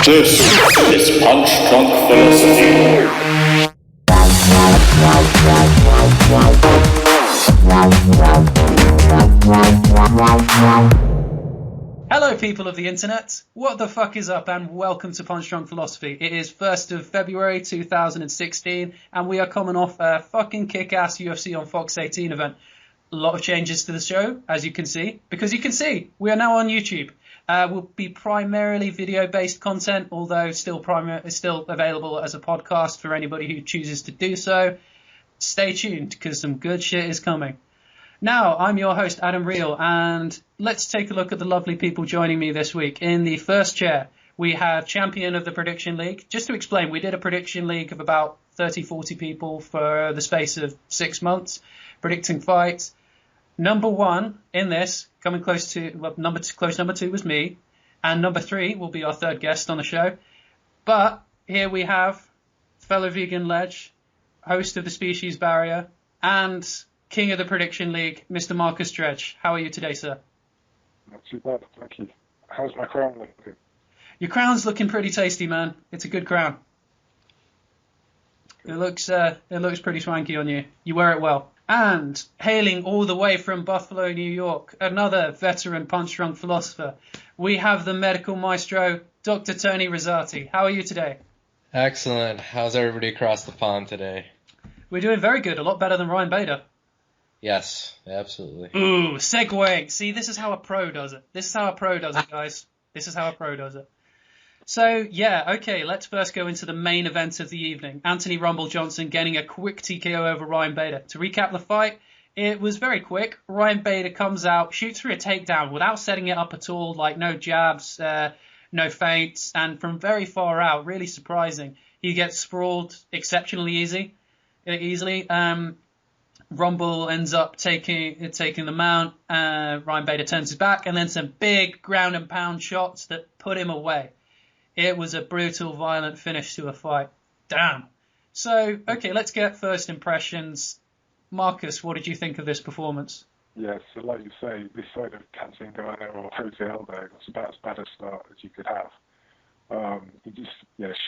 This is Punch Drunk Philosophy. Hello people of the internet, what the fuck is up and welcome to Punch Drunk Philosophy. It is 1st of February 2016 and we are coming off a fucking kick-ass UFC on Fox 18 event. A lot of changes to the show, as you can see, because you can see we are now on YouTube. Will be primarily video-based content, although still available as a podcast for anybody who chooses to do so. Stay tuned, because some good shit is coming. Now, I'm your host, Adam Reel, and let's take a look at the lovely people joining me this week. In the first chair, we have champion of the Prediction League. Just to explain, we did a Prediction League of about 30, 40 people for the space of 6 months, predicting fights. Number one in this, coming close to, well, number two was me, and number three will be our third guest on the show. But here we have fellow vegan ledge, host of the Species Barrier, and king of the Prediction League, Mr. Marcus Dredge. How are you today, sir? Not too bad, thank you. How's my crown looking? Your crown's looking pretty tasty, man. It's a good crown. It looks pretty swanky on you. You wear it well. And hailing all the way from Buffalo, New York, another veteran punch drunk philosopher, we have the medical maestro, Dr. Tony Rosati. How are you today? Excellent. How's everybody across the pond today? We're doing very good. A lot better than Ryan Bader. Yes, absolutely. Ooh, segue. See, this is how a pro does it. This is how a pro does it, guys. This is how a pro does it. So, yeah, okay, let's first go into the main event of the evening. Anthony Rumble Johnson getting a quick TKO over Ryan Bader. To recap the fight, it was very quick. Ryan Bader comes out, shoots for a takedown without setting it up at all, like no jabs, no feints, and from very far out, really surprising. He gets sprawled exceptionally easily. Rumble ends up taking the mount. Ryan Bader turns his back, and then some big ground and pound shots that put him away. It was a brutal, violent finish to a fight. Damn. So, okay, let's get first impressions. Marcus, what did you think of this performance? Yeah, so like you say, this side of Cancino or Jose Aldo was about as bad a start as you could have. He just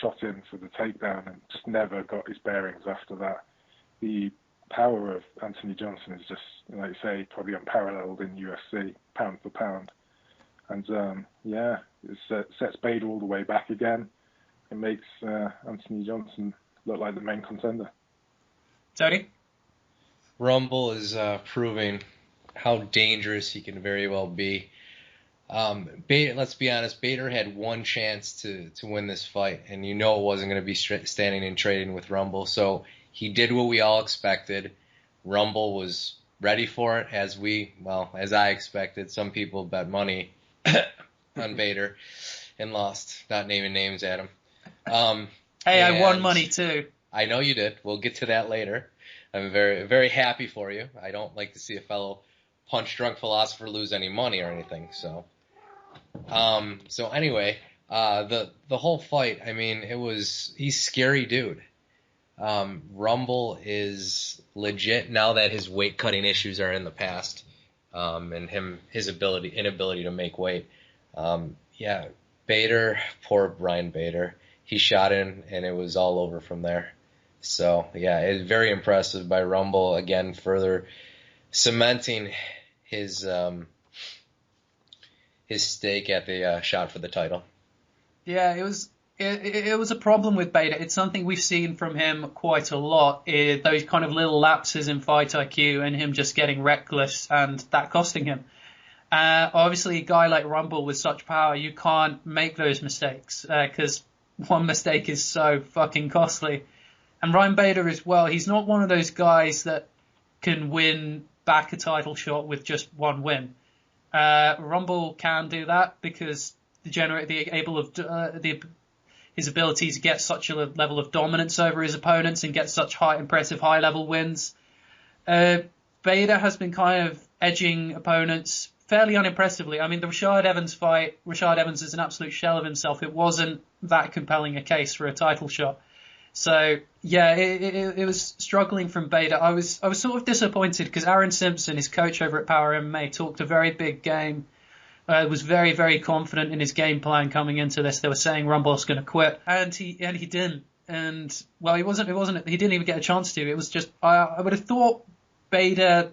shot in for the takedown and just never got his bearings after that. The power of Anthony Johnson is just, like you say, probably unparalleled in UFC, pound for pound. And it sets Bader all the way back again. It makes Anthony Johnson look like the main contender. Tony? Rumble is proving how dangerous he can very well be. Bader, let's be honest, Bader had one chance to win this fight, and you know it wasn't going to be standing and trading with Rumble. So he did what we all expected. Rumble was ready for it, as I expected. Some people bet money on Bader and lost. Not naming names, Adam. Hey, I won money too. I know you did. We'll get to that later. I'm very, very happy for you. I don't like to see a fellow punch-drunk philosopher lose any money or anything. So anyway, the whole fight. I mean, he's a scary dude. Rumble is legit now that his weight cutting issues are in the past, and his inability to make weight. Bader, poor Brian Bader. He shot in and it was all over from there. So it's very impressive by Rumble, again, further cementing his stake at the shot for the title. Yeah, it was a problem with Bader. It's something we've seen from him quite a lot, those kind of little lapses in fight IQ and him just getting reckless and that costing him. Obviously, a guy like Rumble with such power, you can't make those mistakes because one mistake is so fucking costly. And Ryan Bader as well, he's not one of those guys that can win back a title shot with just one win. Rumble can do that because his ability to get such a level of dominance over his opponents and get such impressive high-level wins. Bader has been kind of edging opponents fairly unimpressively. I mean, the Rashad Evans fight, Rashad Evans is an absolute shell of himself. It wasn't that compelling a case for a title shot. So, yeah, it was struggling from Bader. I was sort of disappointed because Aaron Simpson, his coach over at Power MMA, talked a very big game was very, very confident in his game plan coming into this. They were saying Rumble's going to quit, and he didn't. And well, he didn't even get a chance to. It was just, I would have thought Bader,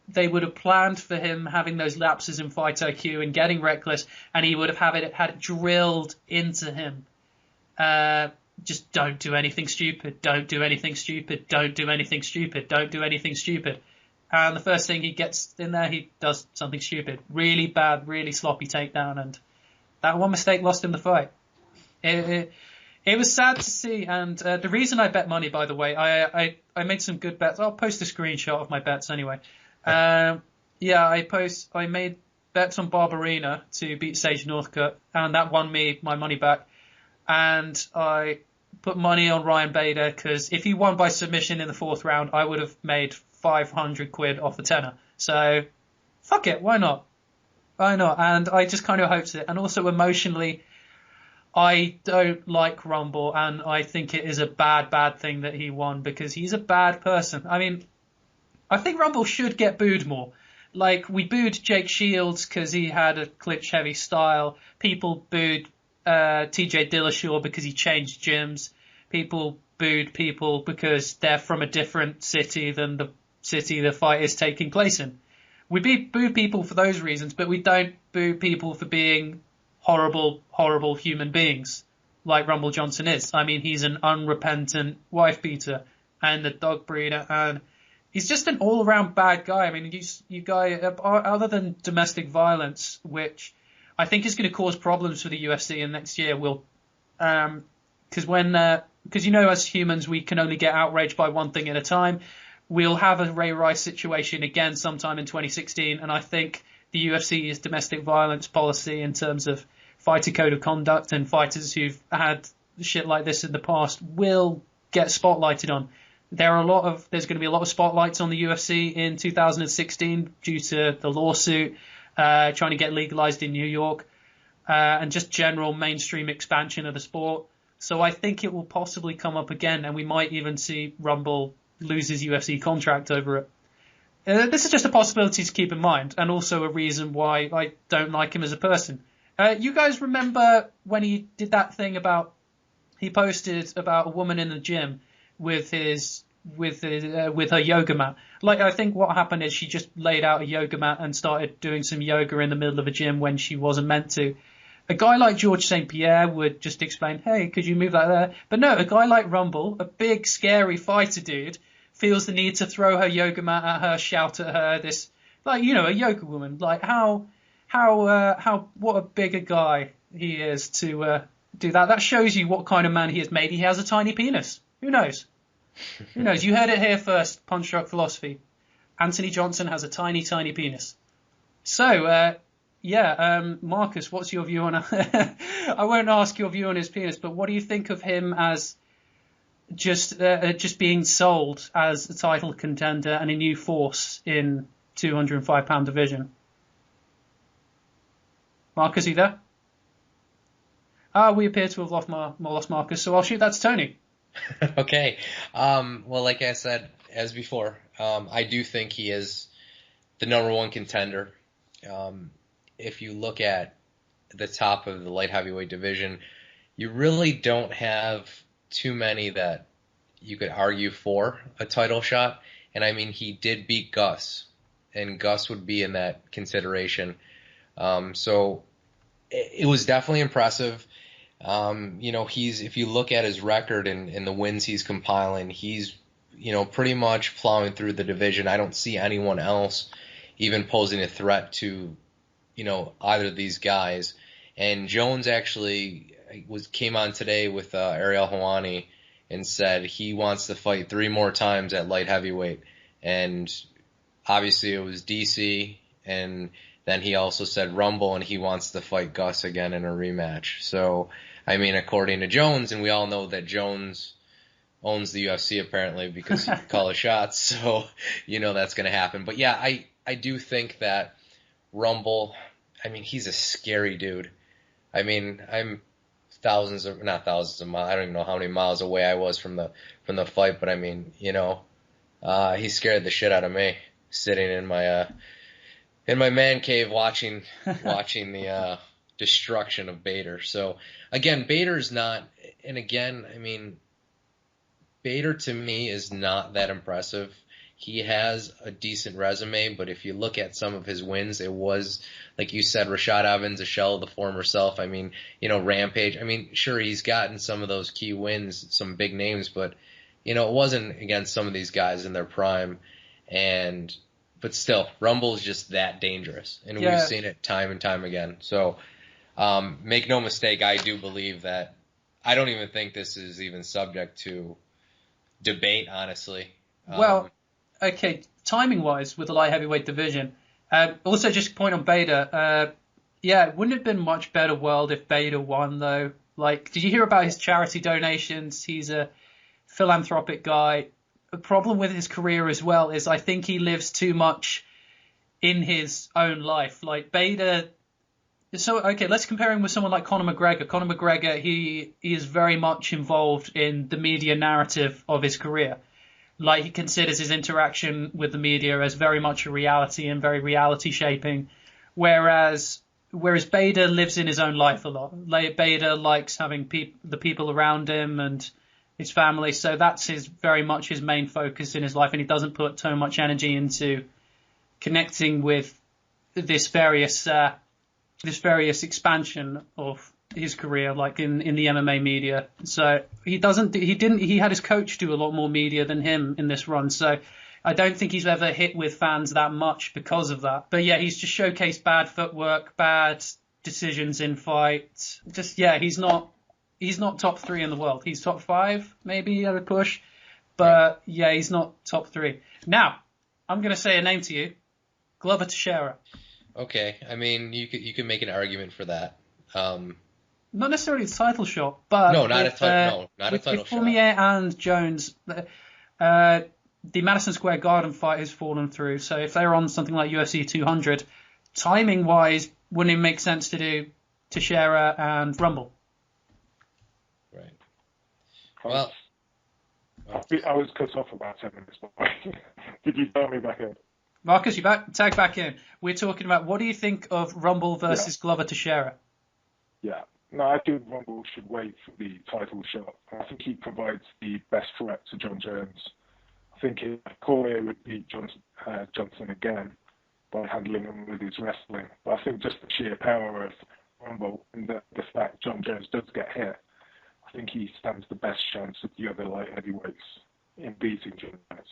they would have planned for him having those lapses in fight IQ and getting reckless, and he would have had it drilled into him. Just don't do anything stupid. Don't do anything stupid. Don't do anything stupid. Don't do anything stupid. And the first thing he gets in there, he does something stupid. Really bad, really sloppy takedown, and that one mistake lost him the fight. It was sad to see, and the reason I bet money, by the way, I made some good bets. I'll post a screenshot of my bets anyway. I made bets on Barberina to beat Sage Northcutt, and that won me my money back. And I put money on Ryan Bader, because if he won by submission in the 4th round, I would have made 500 quid off a tenner. So, fuck it, why not? Why not? And I just kind of hoped it. And also emotionally, I don't like Rumble, and I think it is a bad thing that he won, because he's a bad person. I mean, I think Rumble should get booed more. Like, we booed Jake Shields because he had a clinch-heavy style. People booed TJ Dillashaw because he changed gyms. People booed people because they're from a different city than the city the fight is taking place in. We boo people for those reasons, but we don't boo people for being horrible, horrible human beings like Rumble Johnson is. I mean, he's an unrepentant wife beater and a dog breeder, and he's just an all-around bad guy. I mean, you guy, other than domestic violence, which I think is going to cause problems for the UFC in next year, because as humans, we can only get outraged by one thing at a time. We'll have a Ray Rice situation again sometime in 2016, and I think the UFC's domestic violence policy in terms of fighter code of conduct and fighters who've had shit like this in the past will get spotlighted on. There's going to be a lot of spotlights on the UFC in 2016 due to the lawsuit, trying to get legalized in New York, and just general mainstream expansion of the sport. So I think it will possibly come up again, and we might even see Rumble lose his UFC contract over it. This is just a possibility to keep in mind, and also a reason why I don't like him as a person. You guys remember when he did that thing he posted about a woman in the gym with her yoga mat. Like, I think what happened is she just laid out a yoga mat and started doing some yoga in the middle of a gym when she wasn't meant to. A guy like George St. Pierre would just explain, hey, could you move that there? But no, a guy like Rumble, a big, scary fighter dude, feels the need to throw her yoga mat at her, shout at her, a yoga woman. Like, what a bigger guy he is to do that. That shows you what kind of man he is. Maybe he has a tiny penis. Who knows? Who knows? You heard it here first, Punch Drunk Philosophy. Anthony Johnson has a tiny, tiny penis. So, Marcus, what's your view on I won't ask your view on his penis, but what do you think of him as just being sold as a title contender and a new force in 205-pound division? Marcus, are you there? We appear to have lost Marcus, so I'll shoot that to Tony. Okay. Well, like I said, as before, I do think he is the number one contender. If you look at the top of the light heavyweight division, you really don't have too many that you could argue for a title shot. And I mean, he did beat Gus, and Gus would be in that consideration. So it was definitely impressive. If you look at his record and the wins he's compiling, he's, pretty much plowing through the division. I don't see anyone else even posing a threat to, either of these guys. And Jones actually came on today with Ariel Helwani and said he wants to fight 3 more times at light heavyweight. And obviously it was DC, and then he also said Rumble, and he wants to fight Gus again in a rematch. So, I mean, according to Jones, and we all know that Jones owns the UFC apparently because he can call the shots, so that's going to happen. But yeah, I do think that Rumble, I mean, he's a scary dude. I mean, I'm not thousands of miles, I don't even know how many miles away I was from the fight, but I mean, he scared the shit out of me sitting in my in my man cave watching the destruction of Bader. So again, Bader's not, and again, I mean, Bader to me is not that impressive. He has a decent resume, but if you look at some of his wins, it was, like you said, Rashad Evans, a shell of the former self. I mean, Rampage. I mean, sure, he's gotten some of those key wins, some big names, but, it wasn't against some of these guys in their prime. But still, Rumble is just that dangerous, and we've seen it time and time again. So make no mistake, I do believe that. I don't even think this is even subject to debate, honestly. Well, okay, timing-wise with the light heavyweight division, also just a point on Bader. It wouldn't have been much better world if Bader won, though. Like, did you hear about his charity donations? He's a philanthropic guy. The problem with his career as well is I think he lives too much in his own life. Like, Bader... So, okay, let's compare him with someone like Conor McGregor. Conor McGregor, he is very much involved in the media narrative of his career. Like, he considers his interaction with the media as very much a reality and very reality shaping, whereas Bader lives in his own life a lot. Like, Bader likes having the people around him and his family, so that's very much his main focus in his life, and he doesn't put so much energy into connecting with this various expansion of his career, like in the MMA media. So he had his coach do a lot more media than him in this run. So I don't think he's ever hit with fans that much because of that. But yeah, he's just showcased bad footwork, bad decisions in fights. He's not top 3 in the world. He's top 5, maybe I would push. But yeah, he's not top 3. Now, I'm going to say a name to you. Glover Teixeira. Okay, I mean, you could make an argument for that. Not necessarily a title shot, but not a title shot. Cormier and Jones, the Madison Square Garden fight has fallen through. So if they're on something like UFC 200, timing wise, wouldn't it make sense to do Teixeira and Rumble? Right. Well, I was cut off about 10 minutes. Did you dial me back in? Marcus, you tag back in. We're talking about what do you think of Rumble versus Glover Teixeira? Yeah. No, I think Rumble should wait for the title shot. I think he provides the best threat to John Jones. I think Cormier would beat Johnson again by handling him with his wrestling. But I think just the sheer power of Rumble and the fact John Jones does get hit, I think he stands the best chance of the other light heavyweights in beating John Jones.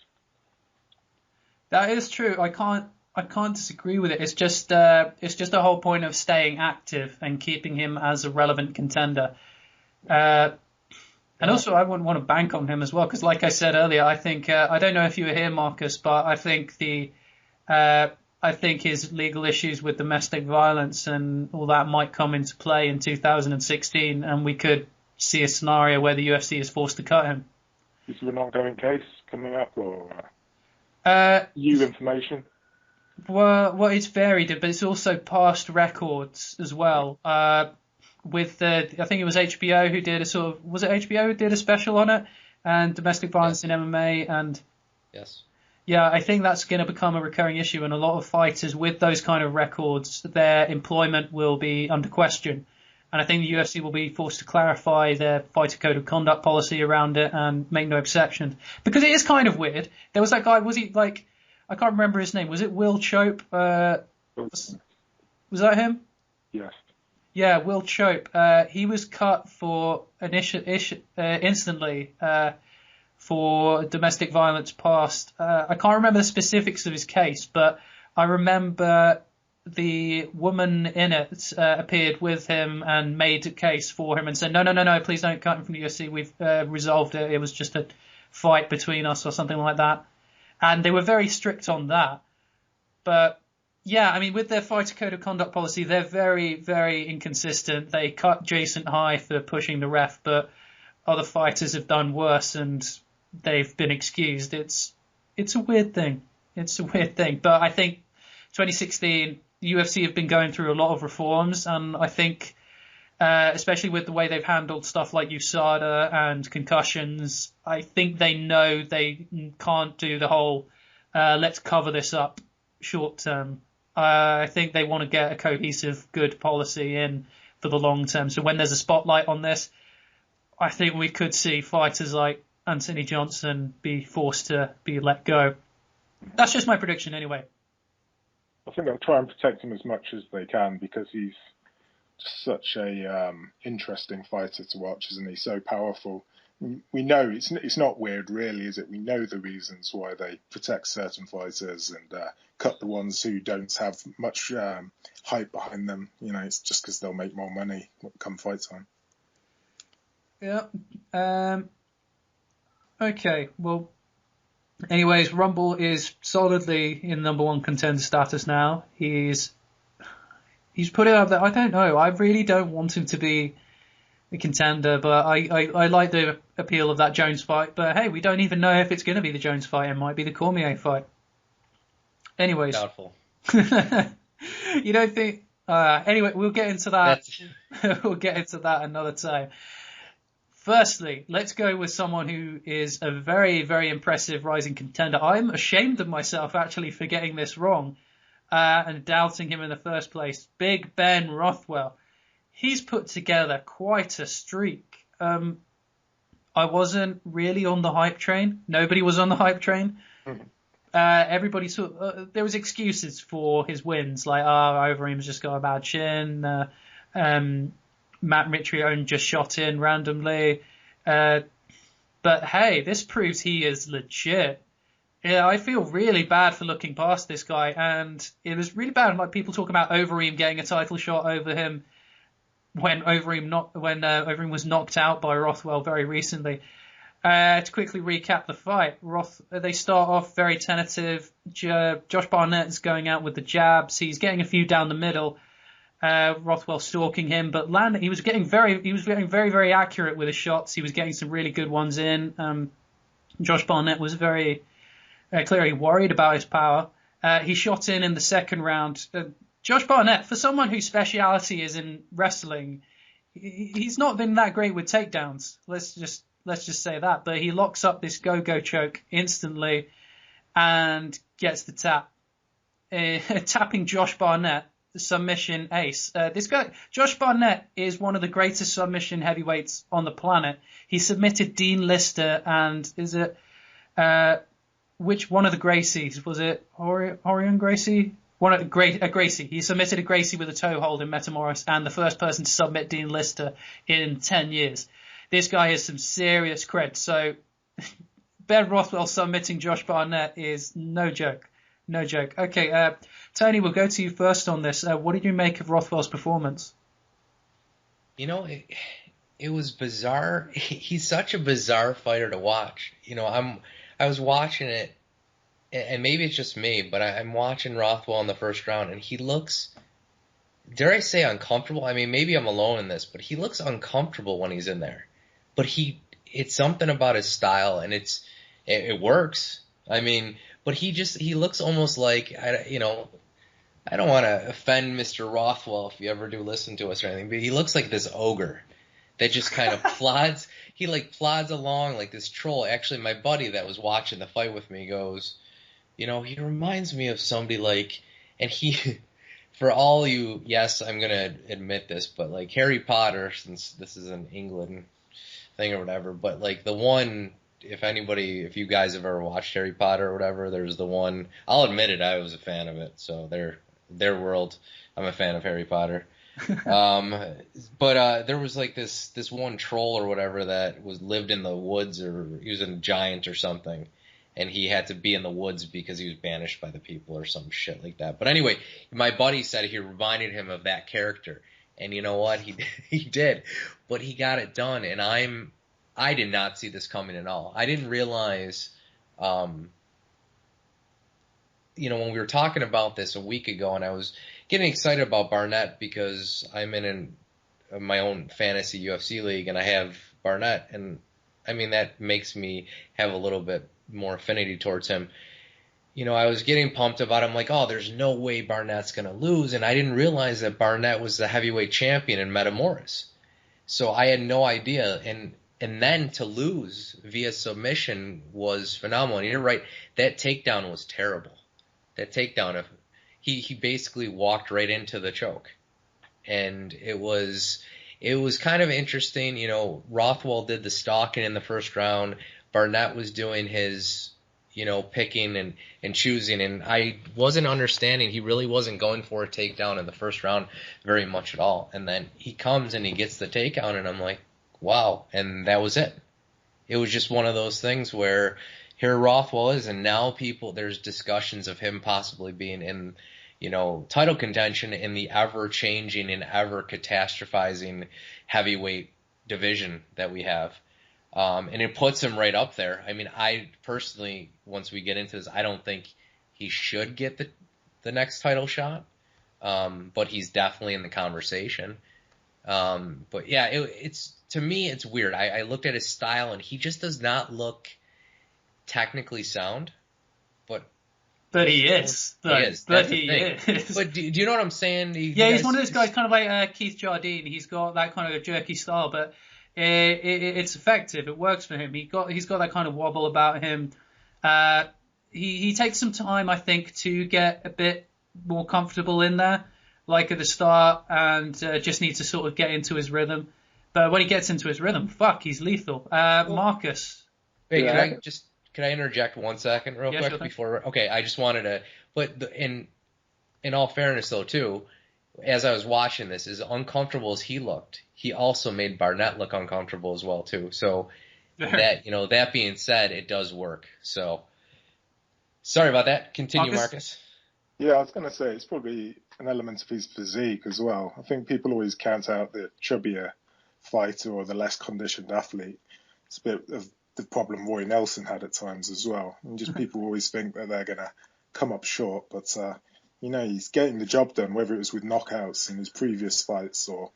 That is true. I can't disagree with it. It's just the whole point of staying active and keeping him as a relevant contender. And also, I wouldn't want to bank on him as well because, like I said earlier, I think I don't know if you were here, Marcus, but I think his legal issues with domestic violence and all that might come into play in 2016, and we could see a scenario where the UFC is forced to cut him. Is there an ongoing case coming up, or new information? Well, it's varied, but it's also past records as well. With I think it was HBO who did was it HBO who did a special on it, and domestic violence in MMA, and yes, yeah, I think that's going to become a recurring issue, and a lot of fighters with those kind of records, their employment will be under question, and I think the UFC will be forced to clarify their fighter code of conduct policy around it and make no exceptions, because it is kind of weird. There was that guy, was he like? I can't remember his name. Was it Will Chope? Was that him? Yes. Yeah, Will Chope. He was cut for instantly for domestic violence past. I can't remember the specifics of his case, but I remember the woman in it appeared with him and made a case for him and said, no, please don't cut him from the UFC. We've resolved it. It was just a fight between us or something like that. And they were very strict on that. But, yeah, I mean, with their fighter code of conduct policy, they're very, very inconsistent. They cut Jason High for pushing the ref, but other fighters have done worse and they've been excused. It's a weird thing. It's a weird thing. But I think 2016, the UFC have been going through a lot of reforms, and I think especially with the way they've handled stuff like USADA and concussions, I think they know they can't do the whole let's cover this up short term I think they want to get a cohesive, good policy in for the long term. So when there's a spotlight on this, I think we could see fighters like Anthony Johnson be forced to be let go. That's just my prediction anyway. I think they'll try and protect him as much as they can because he's just such a interesting fighter to watch, isn't he? So powerful. We know it's not weird, really, is it? We know the reasons why they protect certain fighters and cut the ones who don't have much hype behind them. You know, it's just because they'll make more money come fight time. Yeah. Okay. Well. Anyways, Rumble is solidly in number one contender status now. He's put it up there. I don't know. I really don't want him to be a contender, but I like the appeal of that Jones fight. But hey, we don't even know if it's going to be the Jones fight. It might be the Cormier fight. Anyways. Doubtful. You don't think... anyway, we'll get into that. We'll get into that another time. Firstly, let's go with someone who is a very, very impressive rising contender. I'm ashamed of myself, actually, for getting this wrong and doubting him in the first place. Big Ben Rothwell. He's put together quite a streak. I wasn't really on the hype train. Nobody was on the hype train. Everybody there was excuses for his wins, like, Overeem's just got a bad chin. Matt Mitrione just shot in randomly. But hey, this proves he is legit. Yeah, I feel really bad for looking past this guy, and it was really bad, like people talking about Overeem getting a title shot over him when Overeem was knocked out by Rothwell very recently. To quickly recap the fight, they start off very tentative. Josh Barnett is going out with the jabs. He's getting a few down the middle. Rothwell stalking him, but he was getting very, very accurate with his shots. He was getting some really good ones in. Josh Barnett was very clearly worried about his power. He shot in the second round. Josh Barnett, for someone whose speciality is in wrestling, he's not been that great with takedowns. Let's just say that. But he locks up this go-go choke instantly and gets the tap, tapping Josh Barnett. Submission ace. This guy, Josh Barnett, is one of the greatest submission heavyweights on the planet. He submitted Dean Lister and which one of the Gracies? Was it Orion Gracie? A Gracie. He submitted a Gracie with a toe hold in Metamoris and the first person to submit Dean Lister in 10 years. This guy has some serious cred. So Ben Rothwell submitting Josh Barnett is no joke. No joke. Okay, Tony, we'll go to you first on this. What did you make of Rothwell's performance? You know, it was bizarre. He's such a bizarre fighter to watch. You know, I was watching it, and maybe it's just me, but I'm watching Rothwell in the first round, and he looks, dare I say, uncomfortable. I mean, maybe I'm alone in this, but he looks uncomfortable when he's in there. But it's something about his style, and it works. I mean, but he looks almost like, I don't want to offend Mr. Rothwell if you ever do listen to us or anything, but he looks like this ogre that just kind of plods. He plods along like this troll. Actually, my buddy that was watching the fight with me goes, he reminds me of somebody like, and he, for all you, yes, I'm going to admit this, but like Harry Potter, since this is an England thing or whatever, but like the one, if you guys have ever watched Harry Potter or whatever, there's the one, I'll admit it, I was a fan of it, so their world, I'm a fan of Harry Potter. But there was like this one troll or whatever that lived in the woods, or he was a giant or something, and he had to be in the woods because he was banished by the people or some shit like that. But anyway, my buddy said he reminded him of that character, and you know what, he did, but he got it done, and I did not see this coming at all. I didn't realize, when we were talking about this a week ago, and I was getting excited about Barnett because I'm in my own fantasy UFC league, and I have Barnett, and I mean, that makes me have a little bit more affinity towards him. I was getting pumped about him, like, oh, there's no way Barnett's going to lose, and I didn't realize that Barnett was the heavyweight champion in Metamoris. So I had no idea, and then to lose via submission was phenomenal. And you're right, that takedown was terrible. That takedown, he basically walked right into the choke. And it was kind of interesting. You know, Rothwell did the stalking in the first round. Barnett was doing his, picking and choosing. And I wasn't understanding. He really wasn't going for a takedown in the first round very much at all. And then he comes and he gets the takedown, and I'm like, wow. And that was it. It was just one of those things where here Rothwell is, and now there's discussions of him possibly being in, title contention in the ever-changing and ever-catastrophizing heavyweight division that we have. And it puts him right up there. I mean, I personally, once we get into this, I don't think he should get the next title shot, but he's definitely in the conversation. But yeah, it's to me, it's weird. I looked at his style, and he just does not look technically sound, but he is. Though. He is. But he is. But do you know what I'm saying? He's one of those guys, kind of like Keith Jardine. He's got that kind of jerky style, but it's effective. It works for him. He's got that kind of wobble about him. He takes some time, I think, to get a bit more comfortable in there, like at the start, and just needs to sort of get into his rhythm. But when he gets into his rhythm, he's lethal. Marcus. Hey, can I interject 1 second real quick sure before? Okay, I just wanted to, but in all fairness though too, as I was watching this, as uncomfortable as he looked, he also made Barnett look uncomfortable as well too. So that being said, it does work. So sorry about that. Continue, Marcus. Yeah, I was going to say it's probably an element of his physique as well. I think people always count out the chubbier fighter or the less conditioned athlete. It's a bit of the problem Roy Nelson had at times as well. And just people always think that they're going to come up short. But, he's getting the job done, whether it was with knockouts in his previous fights or,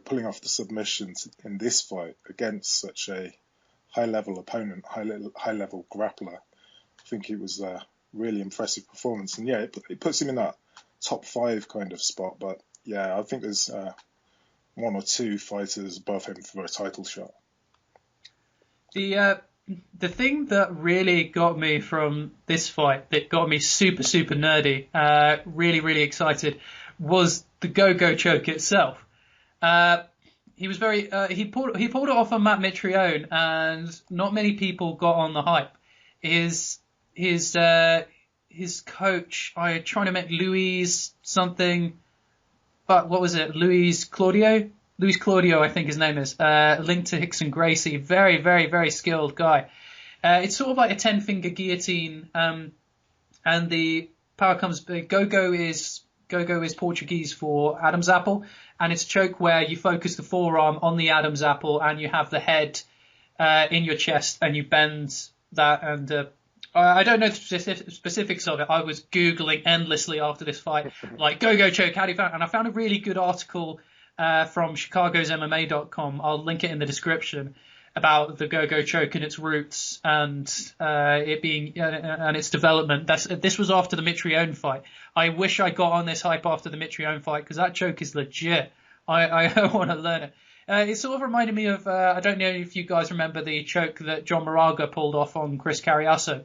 pulling off the submissions in this fight against such a high-level opponent, high-level grappler. I think it was a really impressive performance. And, yeah, it puts him in that top 5 kind of spot. But, yeah, I think there's one or two fighters above him for a title shot. The thing that really got me from this fight, that got me super, super nerdy, really, really excited, was the go-go choke itself. He was he pulled it off on Matt Mitrione, and not many people got on the hype. His coach, I'm trying to make Luis something, but what was it? Luis Claudio, I think his name is, linked to Hickson Gracie. Very, very, very skilled guy. It's sort of like a 10-finger guillotine, and the power comes. Gogo is Portuguese for Adam's apple, and it's a choke where you focus the forearm on the Adam's apple, and you have the head in your chest, and you bend that. And I don't know the specifics of it. I was Googling endlessly after this fight, like go-go choke, how do you find it? And I found a really good article from chicagosmma.com. I'll link it in the description, about the go-go choke and its roots and it being and its development. This was after the Mitrione fight. I wish I got on this hype after the Mitrione fight, because that choke is legit. I want to learn it. It sort of reminded me of I don't know if you guys remember the choke that John Moraga pulled off on Chris Carriasso.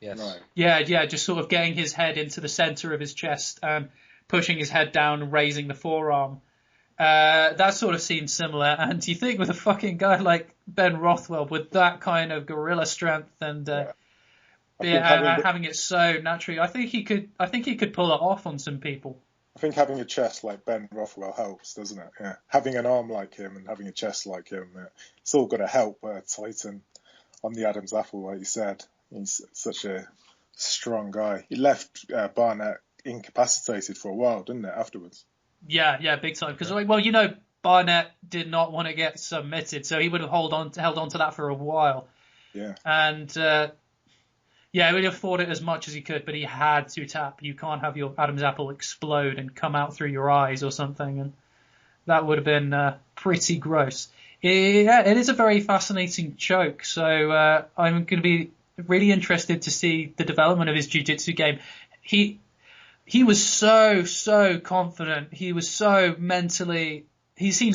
Yes. Right. Yeah, just sort of getting his head into the center of his chest and pushing his head down and raising the forearm. That sort of seems similar. And you think with a fucking guy like Ben Rothwell with that kind of gorilla strength and having it so naturally, I think he could pull it off on some people. I think having a chest like Ben Rothwell helps, doesn't it? Yeah. Having an arm like him and having a chest like him, it's all going to help Titan on the Adam's apple, like you said. He's such a strong guy. He left Barnett incapacitated for a while, didn't it, afterwards? Yeah, big time. Because, Barnett did not want to get submitted, so he would have held on to that for a while. Yeah. And, he would have fought it as much as he could, but he had to tap. You can't have your Adam's apple explode and come out through your eyes or something, and that would have been pretty gross. It is a very fascinating choke, so I'm going to be really interested to see the development of his jiu-jitsu game. He was so confident. He seemed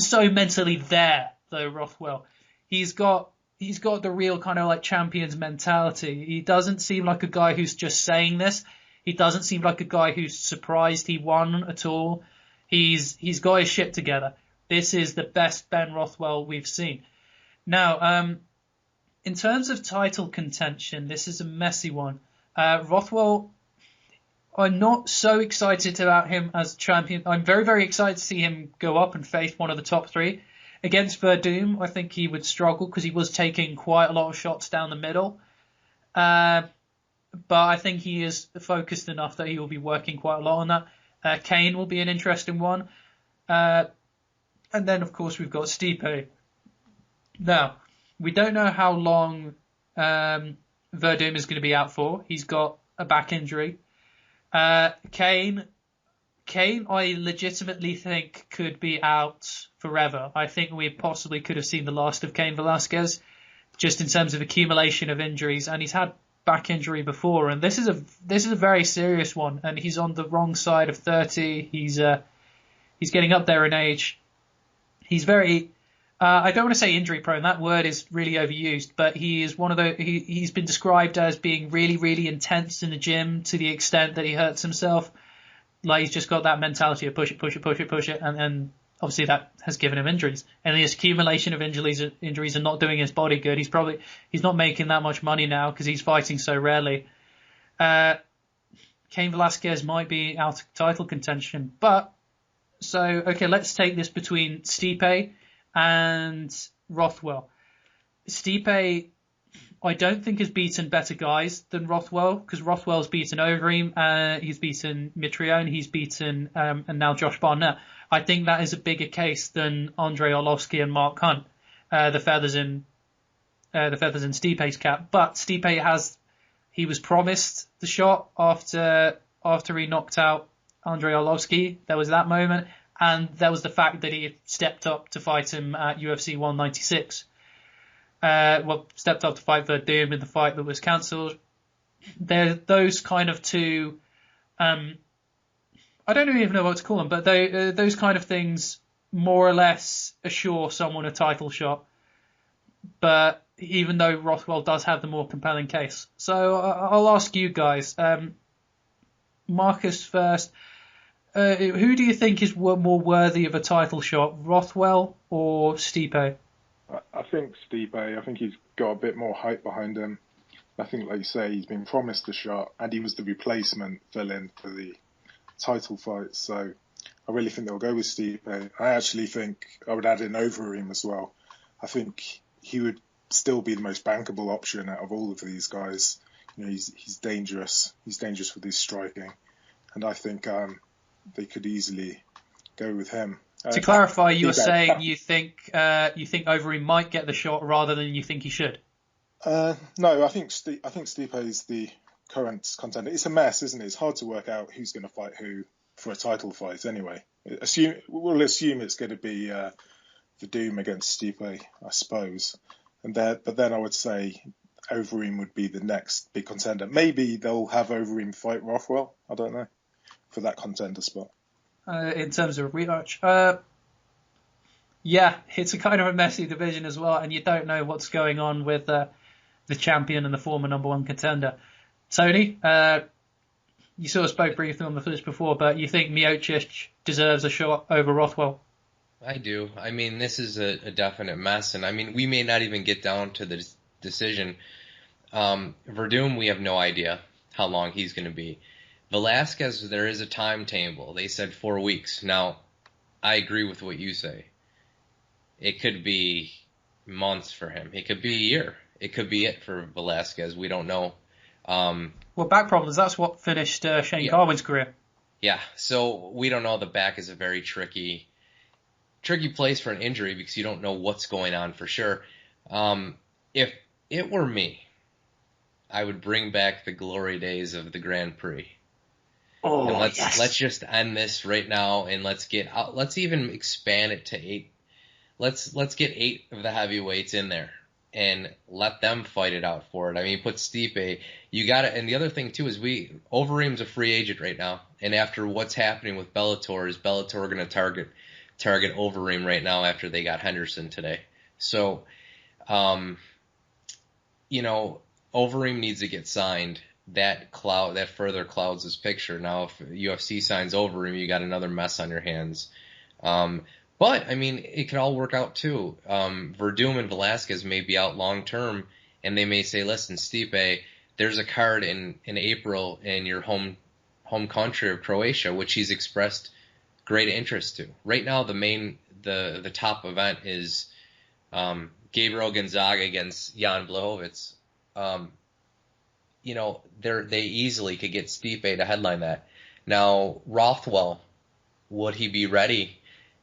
so mentally there, though, Rothwell. He's got the real kind of like champion's mentality. He doesn't seem like a guy who's just saying this. He doesn't seem like a guy who's surprised he won at all. He's got his shit together. This is the best Ben Rothwell we've seen. Now, in terms of title contention, this is a messy one. Rothwell, I'm not so excited about him as champion. I'm very, very excited to see him go up and face one of the top three. Against Verdum, I think he would struggle because he was taking quite a lot of shots down the middle. But I think he is focused enough that he will be working quite a lot on that. Kane will be an interesting one. And then, of course, we've got Stipe. Now, we don't know how long Verdum is going to be out for. He's got a back injury. Kane, I legitimately think could be out forever. I think we possibly could have seen the last of Cain Velasquez, just in terms of accumulation of injuries, and he's had back injury before, and this is a very serious one, and he's on the wrong side of 30. He's getting up there in age. He's very, I don't want to say injury prone. That word is really overused, but he is one of the. He's been described as being really, really intense in the gym to the extent that he hurts himself. Like he's just got that mentality of push it, and obviously that has given him injuries. And this accumulation of injuries and not doing his body good. He's not making that much money now because he's fighting so rarely. Cain Velasquez might be out of title contention, but okay, let's take this between Stipe and Rothwell. Stipe, I don't think has beaten better guys than Rothwell, because Rothwell's beaten Overeem, he's beaten Mitrione, he's beaten and now Josh Barnett. I think that is a bigger case than Andrei Arlovski and Mark Hunt, the feathers in Stipe's cap. But Stipe he was promised the shot after he knocked out Andrei Arlovski. There was that moment, and there was the fact that he had stepped up to fight him at UFC 196. Stepped up to fight Verdum in the fight that was cancelled. Those kind of two, I don't even know what to call them, but those kind of things more or less assure someone a title shot. But even though Rothwell does have the more compelling case. So I'll ask you guys, Marcus first, who do you think is more worthy of a title shot, Rothwell or Stipe? I think Stipe. I think he's got a bit more hype behind him. I think, like you say, he's been promised a shot, and he was the replacement fill-in for the title fight. So I really think they'll go with Stipe. I actually think I would add in Overeem as well. I think he would still be the most bankable option out of all of these guys. He's dangerous. He's dangerous with his striking, and I think they could easily go with him. To clarify, you were saying you think Overeem might get the shot rather than you think he should. No, I think Stipe is the current contender. It's a mess, isn't it? It's hard to work out who's going to fight who for a title fight. Anyway, we'll assume it's going to be Verdum against Stipe, I suppose. But then I would say Overeem would be the next big contender. Maybe they'll have Overeem fight Rothwell. I don't know, for that contender spot. In terms of a rematch, yeah, it's a kind of a messy division as well, and you don't know what's going on with the champion and the former number one contender. Tony, you sort of spoke briefly on the footage before, but you think Miocic deserves a shot over Rothwell? I do. I mean, this is a definite mess, and I mean, we may not even get down to the decision. Verdum, we have no idea how long he's going to be. Velasquez, there is a timetable. They said 4 weeks. Now, I agree with what you say. It could be months for him. It could be a year. It could be it for Velasquez. We don't know. Well, back problems, that's what finished Shane Carwin's career. Yeah, so we don't know. The back is a very tricky place for an injury because you don't know what's going on for sure. If it were me, I would bring back the glory days of the Grand Prix. Oh, and yes. Let's just end this right now, and let's even expand it to 8. Let's get 8 of the heavyweights in there and let them fight it out for it. I mean, put Stipe. You got it. And the other thing too is Overeem's a free agent right now, and after what's happening with Bellator, is Bellator going to target Overeem right now after they got Henderson today? So, Overeem needs to get signed, that further clouds his picture. Now, if UFC signs over him, you got another mess on your hands. But I mean, it could all work out too. Verdum and Velasquez may be out long term, and they may say, "Listen, Stipe, there's a card in April in your home country of Croatia, which he's expressed great interest to." Right now, the top event is Gabriel Gonzaga against Jan Blachowicz. They easily could get Stipe to headline that. Now, Rothwell, would he be ready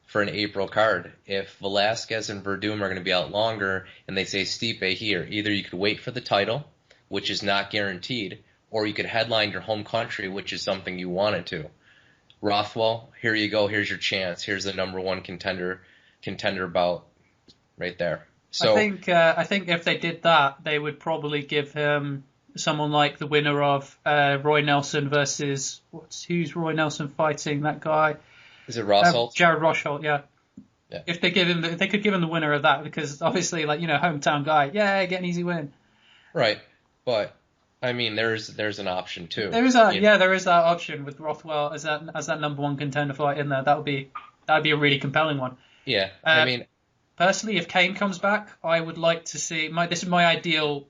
for an April card? If Velasquez and Verdum are going to be out longer and they say, Stipe, here, either you could wait for the title, which is not guaranteed, or you could headline your home country, which is something you wanted to. Rothwell, here you go, here's your chance. Here's the number one contender bout right there. So I think if they did that, they would probably give him someone like the winner of Roy Nelson versus who's Roy Nelson fighting? That guy. Is it Rosholt? Jared Rosholt, yeah. Yeah. If they could give him the winner of that, because obviously, hometown guy, yeah, get an easy win. Right, but I mean, there's an option too. There is that option with Rothwell as that number one contender fight in there. That would be a really compelling one. Yeah, I mean, personally, if Kane comes back, I would like to see this is my ideal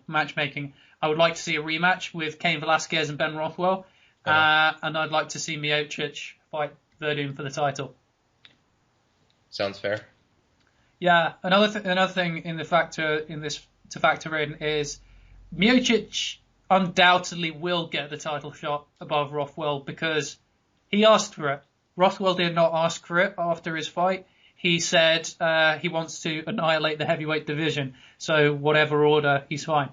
matchmaking. I would like to see a rematch with Cain Velasquez and Ben Rothwell, and I'd like to see Miocic fight Verdum for the title. Sounds fair. Yeah, another thing to factor in is Miocic undoubtedly will get the title shot above Rothwell because he asked for it. Rothwell did not ask for it after his fight. He said he wants to annihilate the heavyweight division, so whatever order, he's fine.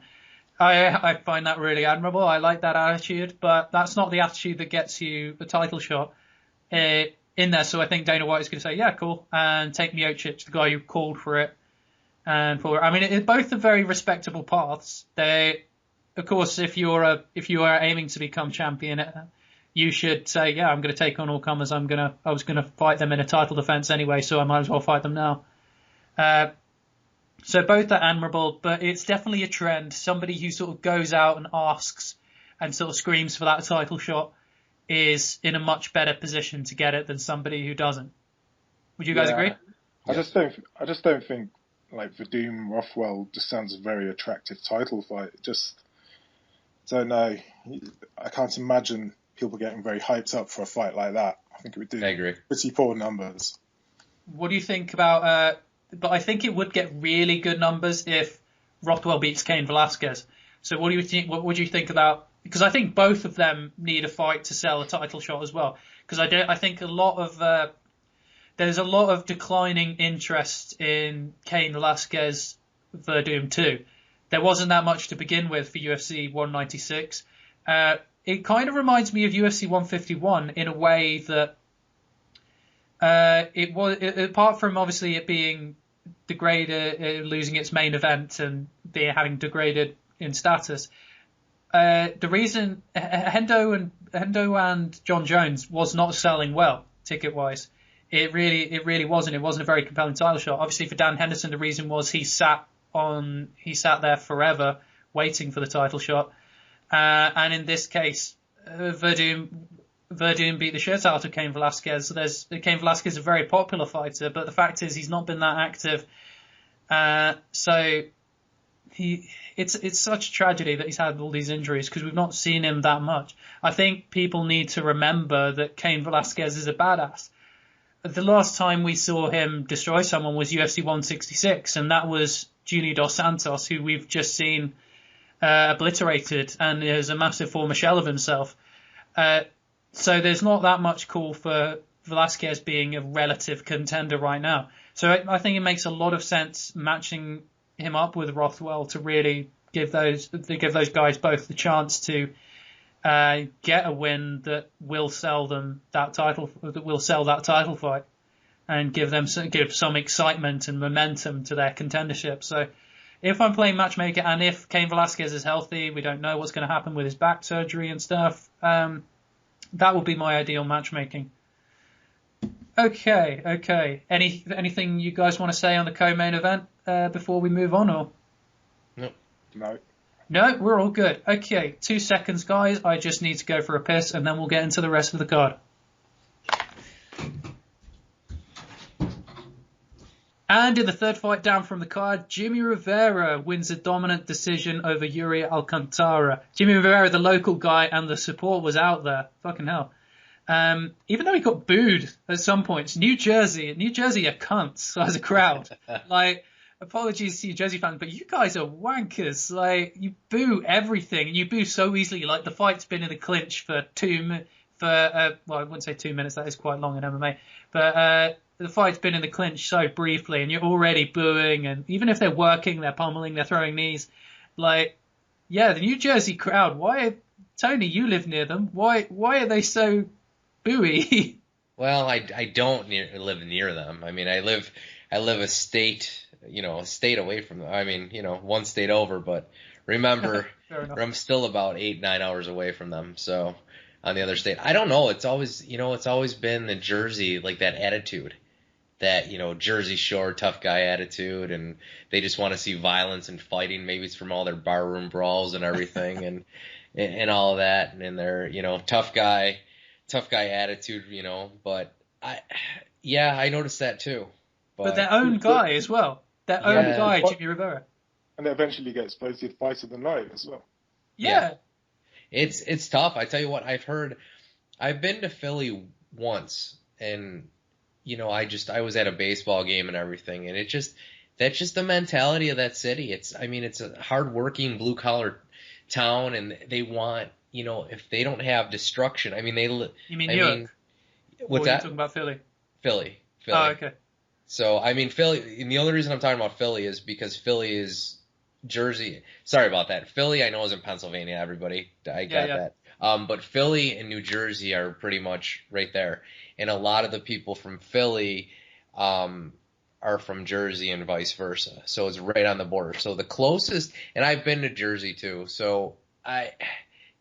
I find that really admirable. I like that attitude, but that's not the attitude that gets you the title shot in there. So I think Dana White is going to say, yeah, cool, and take Miocic, the guy who called for it. I mean, both are very respectable paths. Of course, if you are aiming to become champion, you should say, yeah, I'm going to take on all comers. I was going to fight them in a title defense anyway, so I might as well fight them now. So both are admirable, but it's definitely a trend. Somebody who sort of goes out and asks and sort of screams for that title shot is in a much better position to get it than somebody who doesn't. Would you guys agree? I just don't think like Verdum Rothwell just sounds a very attractive title fight. Don't know. I can't imagine people getting very hyped up for a fight like that. I think it would do pretty poor numbers. What do you think about? But I think it would get really good numbers if Rothwell beats Cain Velasquez. So what do you think? What would you think about? Because I think both of them need a fight to sell a title shot as well. Because I think there's a lot of declining interest in Cain Velasquez Verdum too. There wasn't that much to begin with for UFC 196. It kind of reminds me of UFC 151 in a way that it was, apart from obviously it being degraded, losing its main event and having degraded in status. The reason Hendo and John Jones was not selling well ticket wise. It really wasn't. It wasn't a very compelling title shot. Obviously for Dan Henderson, the reason was he sat there forever waiting for the title shot. And in this case, Verdum beat the shit out of Cain Velasquez. So Cain Velasquez is a very popular fighter, but the fact is he's not been that active. So it's such a tragedy that he's had all these injuries because we've not seen him that much. I think people need to remember that Cain Velasquez is a badass. The last time we saw him destroy someone was UFC 166, and that was Junior Dos Santos, who we've just seen obliterated and is a massive former shell of himself. So there's not that much call for Velasquez being a relative contender right now. So I think it makes a lot of sense matching him up with Rothwell to really give those guys both the chance to get a win that will sell that title fight and give some excitement and momentum to their contendership. So if I'm playing matchmaker and if Cain Velasquez is healthy, we don't know what's going to happen with his back surgery and stuff. That would be my ideal matchmaking. Okay. Anything you guys want to say on the co-main event before we move on, or? No. No, we're all good. Okay, 2 seconds, guys. I just need to go for a piss, and then we'll get into the rest of the card. And in the third fight down from the card, Jimmy Rivera wins a dominant decision over Yuri Alcantara. Jimmy Rivera, the local guy, and the support was out there. Fucking hell. Even though he got booed at some points, New Jersey are cunts as a crowd. Like, apologies to you Jersey fans, but you guys are wankers. Like, you boo everything, and you boo so easily. Like, the fight's been in the clinch for well, I wouldn't say 2 minutes, that is quite long in MMA, but the fight's been in the clinch so briefly, and you're already booing, and even if they're working, they're pummeling, they're throwing knees. Like, yeah, the New Jersey crowd, Tony, you live near them, why are they so booey? Well, I don't live near them. I mean, I live a state, a state away from them. I mean, one state over, but remember, I'm still about 8-9 hours away from them. So on the other state, I don't know. It's always been the Jersey, like that attitude, that, Jersey Shore tough guy attitude, and they just want to see violence and fighting. Maybe it's from all their barroom brawls and everything and all of that. And their, tough guy attitude, but I noticed that too. But their own guy as well. Their own guy, Jimmy Rivera. And it eventually gets voted fight of the night as well. Yeah. It's tough. I tell you what, I've been to Philly once, and I was at a baseball game and everything, and that's just the mentality of that city. It's a hardworking blue collar town, and they want, if they don't have destruction, You mean New York? What's that? Are you talking about Philly? Philly. Oh, okay. So, Philly, and the only reason I'm talking about Philly is because Philly is Jersey. Sorry about that. Philly, I know, is in Pennsylvania, everybody. I got that. But Philly and New Jersey are pretty much right there. And a lot of the people from Philly are from Jersey and vice versa. So it's right on the border. So the closest, and I've been to Jersey too. So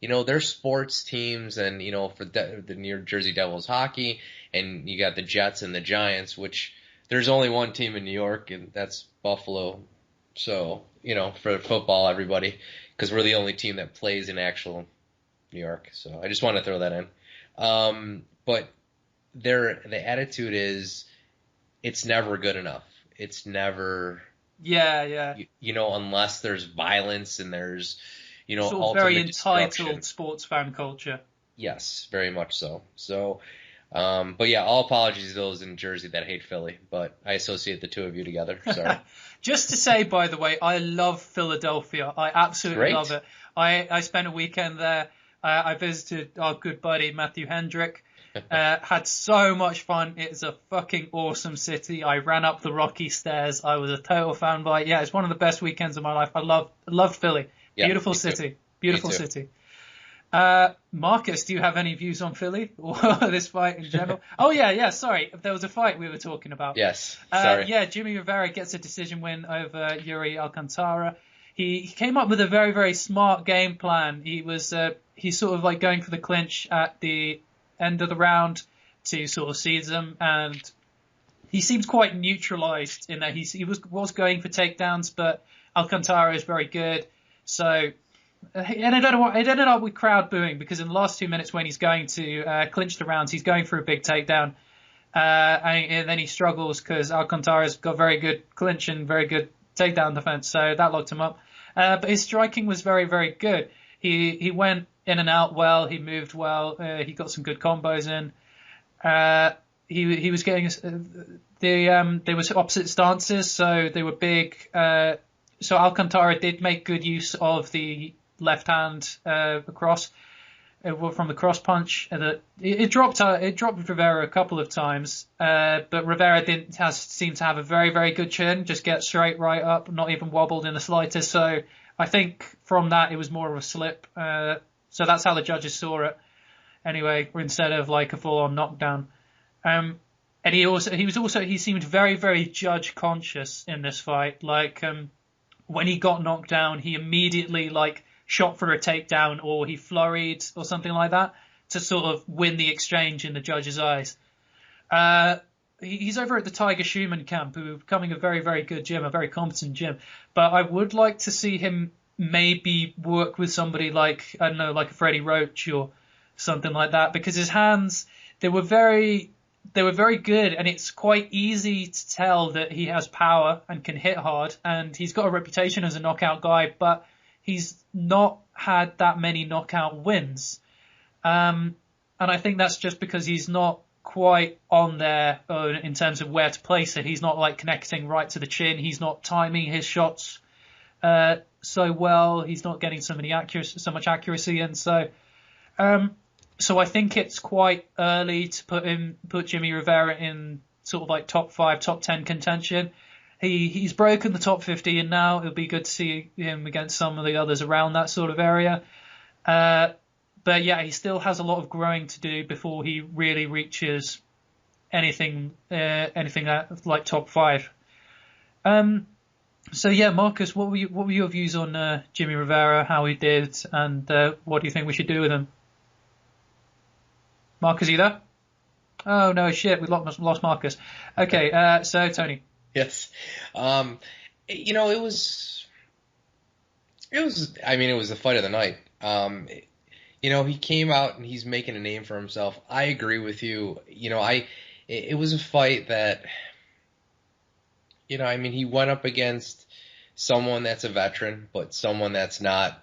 there's sports teams, and, for the New Jersey Devils hockey, and you got the Jets and the Giants, which there's only one team in New York, and that's Buffalo. So, for football, everybody, because we're the only team that plays in actual New York. So I just want to throw that in. But the attitude is, it's never good enough. It's never, unless there's violence and there's, sort of very entitled sports fan culture. Yes, very much so. So, but yeah, all apologies to those in Jersey that hate Philly, but I associate the two of you together. Sorry. Just to say, by the way, I love Philadelphia. I absolutely love it. I spent a weekend there. I visited our good buddy Matthew Hendrick. Had so much fun. It's a fucking awesome city. I ran up the rocky stairs. I was a total fanboy. Yeah, it's one of the best weekends of my life. I loved Philly. Yeah, Beautiful city. Beautiful city. Marcus, do you have any views on Philly or this fight in general? Oh, yeah, sorry. There was a fight we were talking about. Yes, sorry. Jimmy Rivera gets a decision win over Yuri Alcantara. He came up with a very, very smart game plan. He's sort of like going for the clinch at the end of the round to sort of seize them, and he seems quite neutralized in that he was going for takedowns, but Alcantara is very good. So it ended up with crowd booing, because in the last 2 minutes when he's going to clinch the rounds, he's going for a big takedown, and then he struggles because Alcantara's got very good clinch and very good takedown defense, so that locked him up. But his striking was very, very good. He went in and out well. He moved well. He got some good combos in. He was getting they were opposite stances, so they were big. So Alcantara did make good use of the left hand across from the cross punch. It dropped Rivera a couple of times, but Rivera seemed to have a very, very good chin. Just get straight right up, not even wobbled in the slightest. So I think from that it was more of a slip. So that's how the judges saw it. Anyway, instead of like a full-on knockdown. And he seemed very, very judge conscious in this fight. Like when he got knocked down, he immediately like shot for a takedown, or he flurried or something like that to sort of win the exchange in the judge's eyes. He's over at the Tiger Schumann camp, who becoming a very, very good gym, a very competent gym. But I would like to see him maybe work with somebody like, I don't know, like a Freddie Roach or something like that, because his hands, they were very good, and it's quite easy to tell that he has power and can hit hard, and he's got a reputation as a knockout guy, but he's not had that many knockout wins. And I think that's just because he's not quite on there in terms of where to place it. He's not like connecting right to the chin. He's not timing his shots so well. He's not getting so much accuracy, and so I think it's quite early to put Jimmy Rivera in sort of like top 5, top 10 contention. He's broken the top 15 now. It'll be good to see him against some of the others around that sort of area. But yeah, he still has a lot of growing to do before he really reaches anything like top 5. So yeah, Marcus, what were your views on Jimmy Rivera, how he did, and what do you think we should do with him? Marcus, are you there? Oh no, shit, we lost Marcus. Okay, so Tony. Yes. You know, it was the fight of the night. You know, he came out and he's making a name for himself. I agree with you. You know, it was a fight that, you know, I mean, he went up against someone that's a veteran, but someone that's not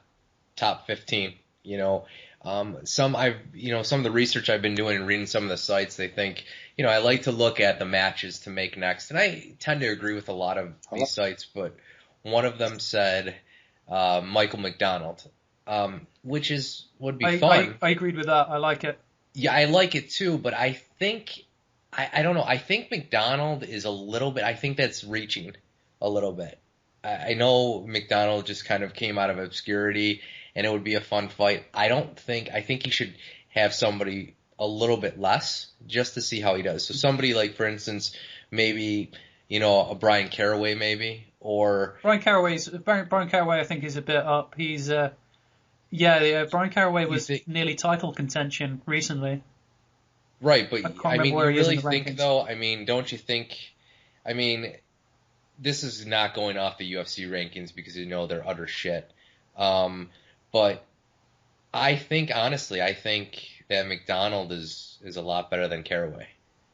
top 15, you know. Some of the research I've been doing and reading some of the sites, they think, you know, I like to look at the matches to make next. And I tend to agree with a lot of these sites, but one of them said Michael McDonald, which would be fun. I agreed with that. I like it. Yeah, I like it too, but I think, I don't know, I think McDonald is a little bit, I think that's reaching a little bit. I know McDonald just kind of came out of obscurity, and it would be a fun fight. I think he should have somebody a little bit less just to see how he does. So somebody like, for instance, maybe, you know, a Brian Caraway maybe, or... Brian Caraway I think is a bit up. He's, Brian Caraway was nearly title contention recently. Right, but I mean, you really think rankings. though, I mean, don't you think, I mean, this is not going off the UFC rankings because you know they're utter shit. But I think, honestly, that McDonald is a lot better than Caraway.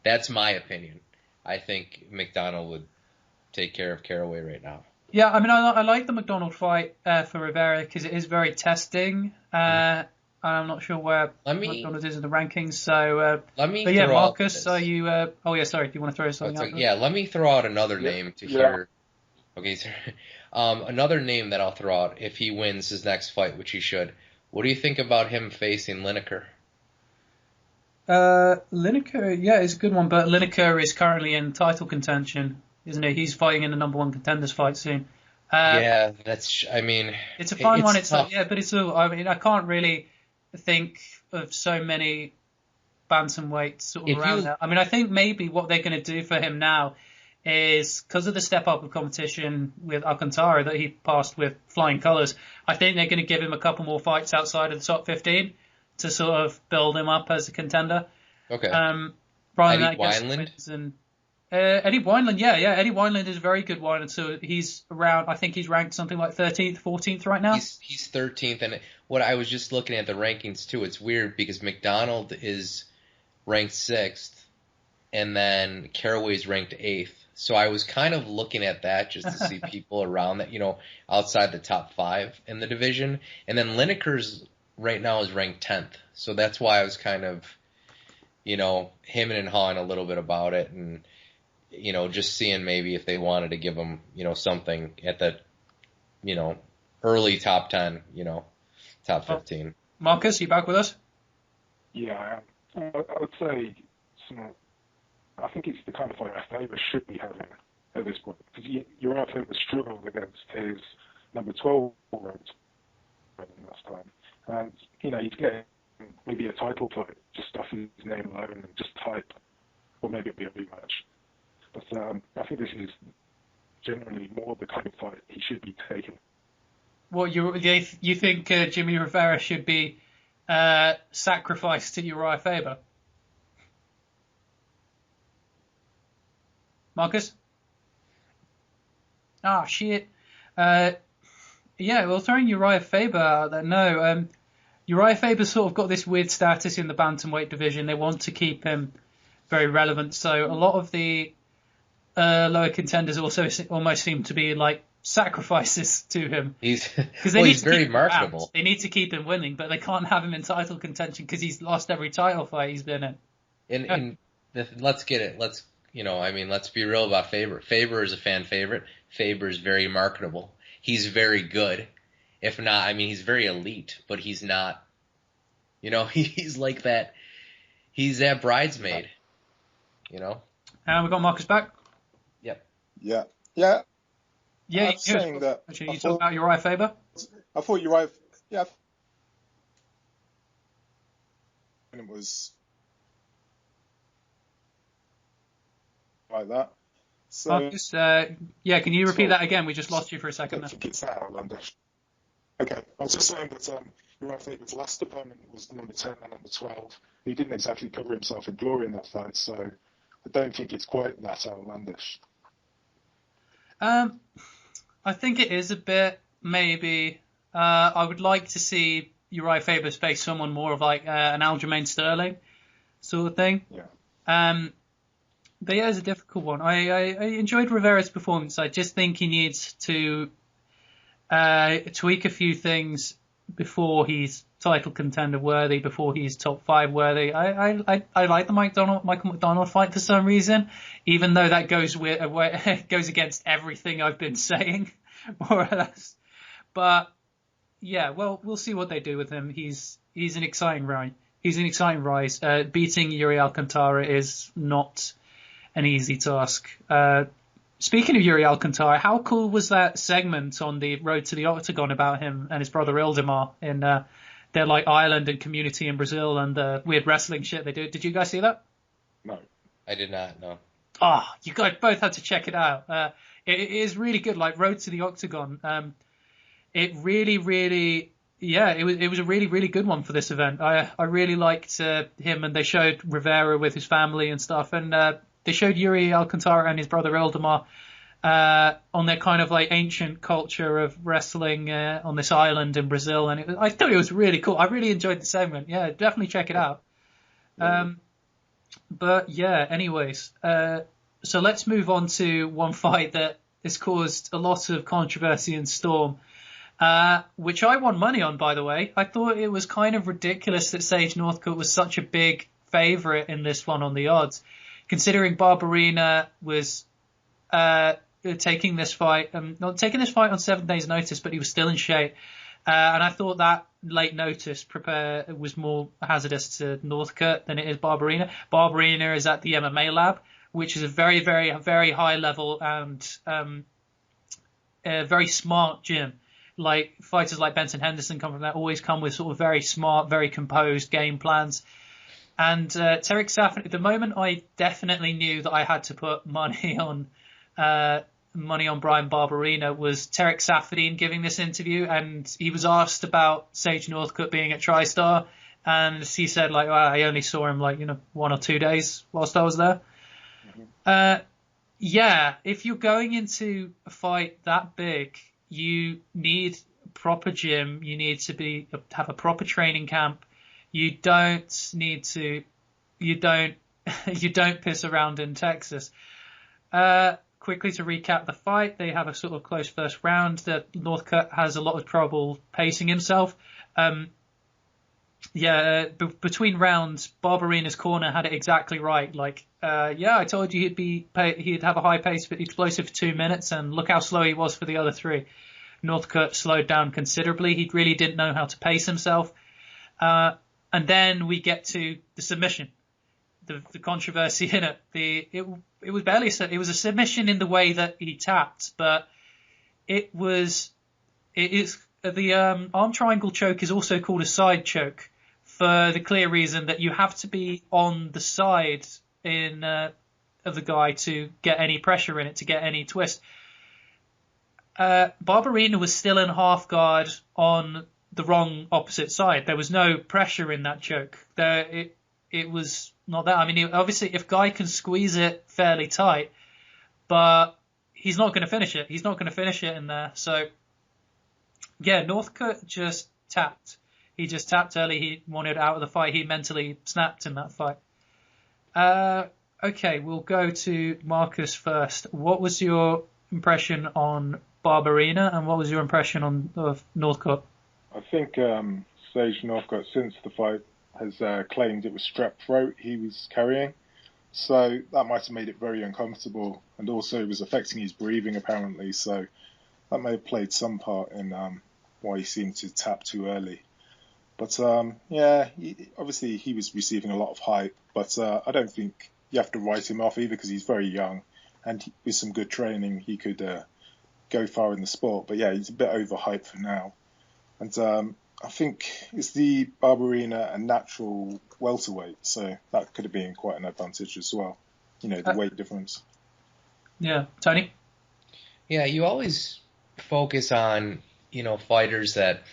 That's my opinion. I think McDonald would take care of Caraway right now. Yeah, I mean, I like the McDonald fight for Rivera because it is very testing. I'm not sure where McDonald is in the rankings. So, but yeah, Marcus, are you? Sorry. Do you want to throw something out? Yeah, let me throw out another name to hear. Okay, sir. Another name that I'll throw out if he wins his next fight, which he should. What do you think about him facing Lineker? Lineker, yeah, is a good one, but Lineker is currently in title contention, isn't he? He's fighting in the number 1 contenders fight soon. Yeah, I mean, it's a fun one. It's tough. But it's I mean, I can't really think of so many bantamweights sort of around there. I mean, I think maybe what they're going to do for him now is, because of the step up of competition with Alcantara that he passed with flying colours, I think they're going to give him a couple more fights outside of the top 15 to sort of build him up as a contender. Okay. Eddie Wineland? Eddie Wineland, yeah. Eddie Wineland is a very good one, and so he's around, I think he's ranked something like 13th, 14th right now. He's 13th, and what I was just looking at the rankings too, it's weird because McDonald is ranked 6th, and then Caraway's ranked 8th. So I was kind of looking at that just to see people around that, you know, outside the top 5 in the division. And then Lineker's right now is ranked 10th. So that's why I was kind of, you know, hemming and hawing a little bit about it, and, you know, just seeing maybe if they wanted to give him, you know, something at the, you know, early top 10, you know, top 15. Marcus, you back with us? Yeah, I would say I think it's the kind of fight Faber should be having at this point, because Uriah Faber struggled against his number 12 ranked last time, and you know, he's getting maybe a title fight, just stuff his name alone and just type, or maybe it'll be a rematch. But I think this is generally more the kind of fight he should be taking. What you think Jimmy Rivera should be sacrificed to Uriah Faber? Marcus? Ah, shit. Yeah, well, throwing Uriah Faber out there, no. Uriah Faber's sort of got this weird status in the bantamweight division. They want to keep him very relevant. So a lot of the lower contenders also almost seem to be like sacrifices to him. He's Because he's very marketable. They need to keep him winning, but they can't have him in title contention because he's lost every title fight he's been in. Let's get it. Let's be real about Faber. Faber is a fan favorite. Faber is very marketable. He's very good. If not, he's very elite, but he's not. He's like that. He's that bridesmaid. And we got Marcus back. Yep. Yeah. Yeah, I'm saying that. Actually, you talk about Uriah Faber. I thought Uriah. Yeah. And it was like that. So, Marcus, yeah, can you repeat that again? We just lost you for a I second don't there. think it's that outlandish. Okay, I was just saying that Uriah Faber's last opponent was the number 10 and number 12. He didn't exactly cover himself in glory in that fight, so I don't think it's quite that outlandish. I think it is a bit, maybe. I would like to see Uriah Faber face someone more of like an Aljamain Sterling sort of thing. Yeah. But yeah, it's a difficult one. I enjoyed Rivera's performance. I just think he needs to tweak a few things before he's title contender worthy, before he's top 5 worthy. I like the Michael McDonald fight for some reason, even though that goes goes against everything I've been saying, more or less. But yeah, well, we'll see what they do with him. He's an exciting ride. He's an exciting rise. Beating Yuri Alcantara is not an easy task. Speaking of Yuri Alcantara, how cool was that segment on the Road to the Octagon about him and his brother Ildemar in their like island and community in Brazil and the weird wrestling shit they do? Did you guys see that? No. I did not, no. You guys both had to check it out. It is really good, like Road to the Octagon. It really, really, yeah, it was a really, really good one for this event. I really liked him, and they showed Rivera with his family and stuff, and they showed Yuri Alcantara and his brother Ildemar on their kind of like ancient culture of wrestling on this island in Brazil, and I thought it was really cool. I really enjoyed the segment. Yeah, definitely check it out. But yeah, anyways, so let's move on to one fight that has caused a lot of controversy and storm, which I won money on, by the way. I thought it was kind of ridiculous that Sage Northcutt was such a big favourite in this one on the odds, considering Barberena was taking this fight on 7 days' notice, but he was still in shape. And I thought that late notice was more hazardous to Northcutt than it is Barberena. Barberena is at the MMA lab, which is a very, very, very high level and a very smart gym. Like fighters like Benson Henderson come from there, always come with sort of very smart, very composed game plans. And Tarek Safin, at the moment, I definitely knew that I had to put money on Brian Barberena, was Tarek Safin giving this interview, and he was asked about Sage Northcutt being at TriStar, and he said like, well, I only saw him like 1 or 2 days whilst I was there. Yeah, if you're going into a fight that big, you need a proper gym. You need to have a proper training camp. You don't piss around in Texas. Quickly to recap the fight, they have a sort of close first round. That Northcutt has a lot of trouble pacing himself. Between rounds, Barberena's corner had it exactly right. Like, I told you he'd have a high pace, but explosive for 2 minutes, and look how slow he was for the other 3. Northcutt slowed down considerably. He really didn't know how to pace himself. And then we get to the submission, the controversy in it. It was barely it was a submission in the way that he tapped, but the arm triangle choke is also called a side choke for the clear reason that you have to be on the side of the guy to get any pressure in it, to get any twist. Barberena was still in half guard on the wrong opposite side. There was no pressure in that choke. It was not that. I mean, obviously, if Guy can squeeze it fairly tight, but he's not going to finish it. He's not going to finish it in there. So Yeah, Northcutt just tapped. He just tapped early. He wanted out of the fight. He mentally snapped in that fight. Okay, we'll go to Marcus first. What was your impression on Barberena, and what was your impression of Northcutt? I think Sage Northcutt, since the fight, has claimed it was strep throat he was carrying. So that might have made it very uncomfortable, and also it was affecting his breathing apparently. So that may have played some part in why he seemed to tap too early. But obviously he was receiving a lot of hype. But I don't think you have to write him off either, because he's very young, and with some good training he could go far in the sport. But yeah, he's a bit overhyped for now. And I think it's the Barberena a natural welterweight, so that could have been quite an advantage as well. The weight difference. Yeah, Tony? Yeah, you always focus on, fighters that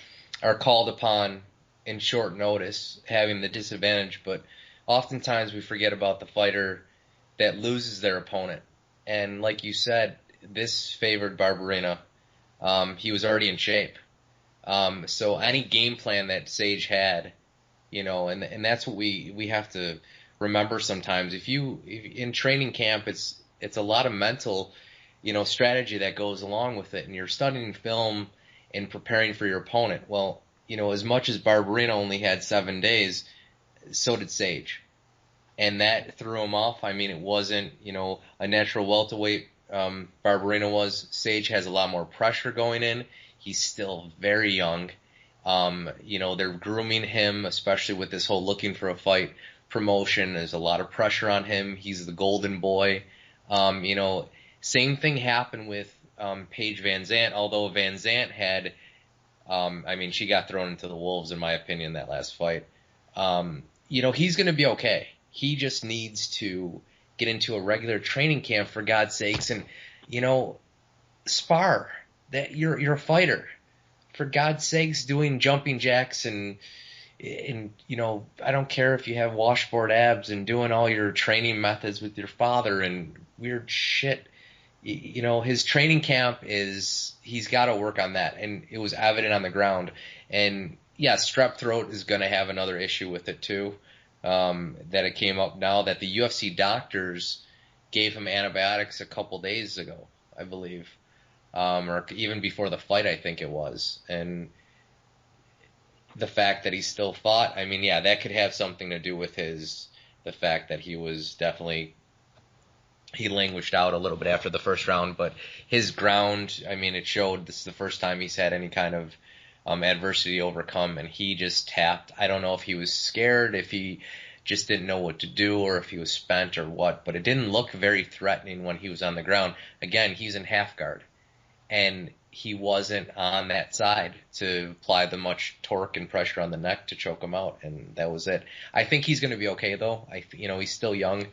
are called upon in short notice, having the disadvantage, but oftentimes we forget about the fighter that loses their opponent. And like you said, this favored Barberena. He was already in shape. So any game plan that Sage had, and that's what we have to remember sometimes. If in training camp, it's a lot of mental, strategy that goes along with it, and you're studying film and preparing for your opponent. Well, as much as Barberena only had 7 days, so did Sage. And that threw him off. I mean, it wasn't, a natural welterweight. Barberena was. Sage has a lot more pressure going in. He's still very young. They're grooming him, especially with this whole looking for a fight promotion. There's a lot of pressure on him. He's the golden boy. Same thing happened with Paige Van Zandt, although Van Zandt had, she got thrown into the wolves, in my opinion, that last fight. He's going to be okay. He just needs to get into a regular training camp, for God's sakes, and, spar. That you're a fighter, for God's sakes, doing jumping jacks and I don't care if you have washboard abs and doing all your training methods with your father and weird shit. His training camp he's got to work on that, and it was evident on the ground. And yeah, strep throat is going to have another issue with it too. That it came up now that the UFC doctors gave him antibiotics a couple days ago, I believe. Or even before the fight, I think it was. And the fact that he still fought, that could have something to do with the fact that he languished out a little bit after the first round. But his ground, it showed this is the first time he's had any kind of adversity overcome, and he just tapped. I don't know if he was scared, if he just didn't know what to do, or if he was spent or what, but it didn't look very threatening when he was on the ground. Again, he's in half guard. And he wasn't on that side to apply the much torque and pressure on the neck to choke him out, and that was it. I think he's going to be okay, though. He's still young,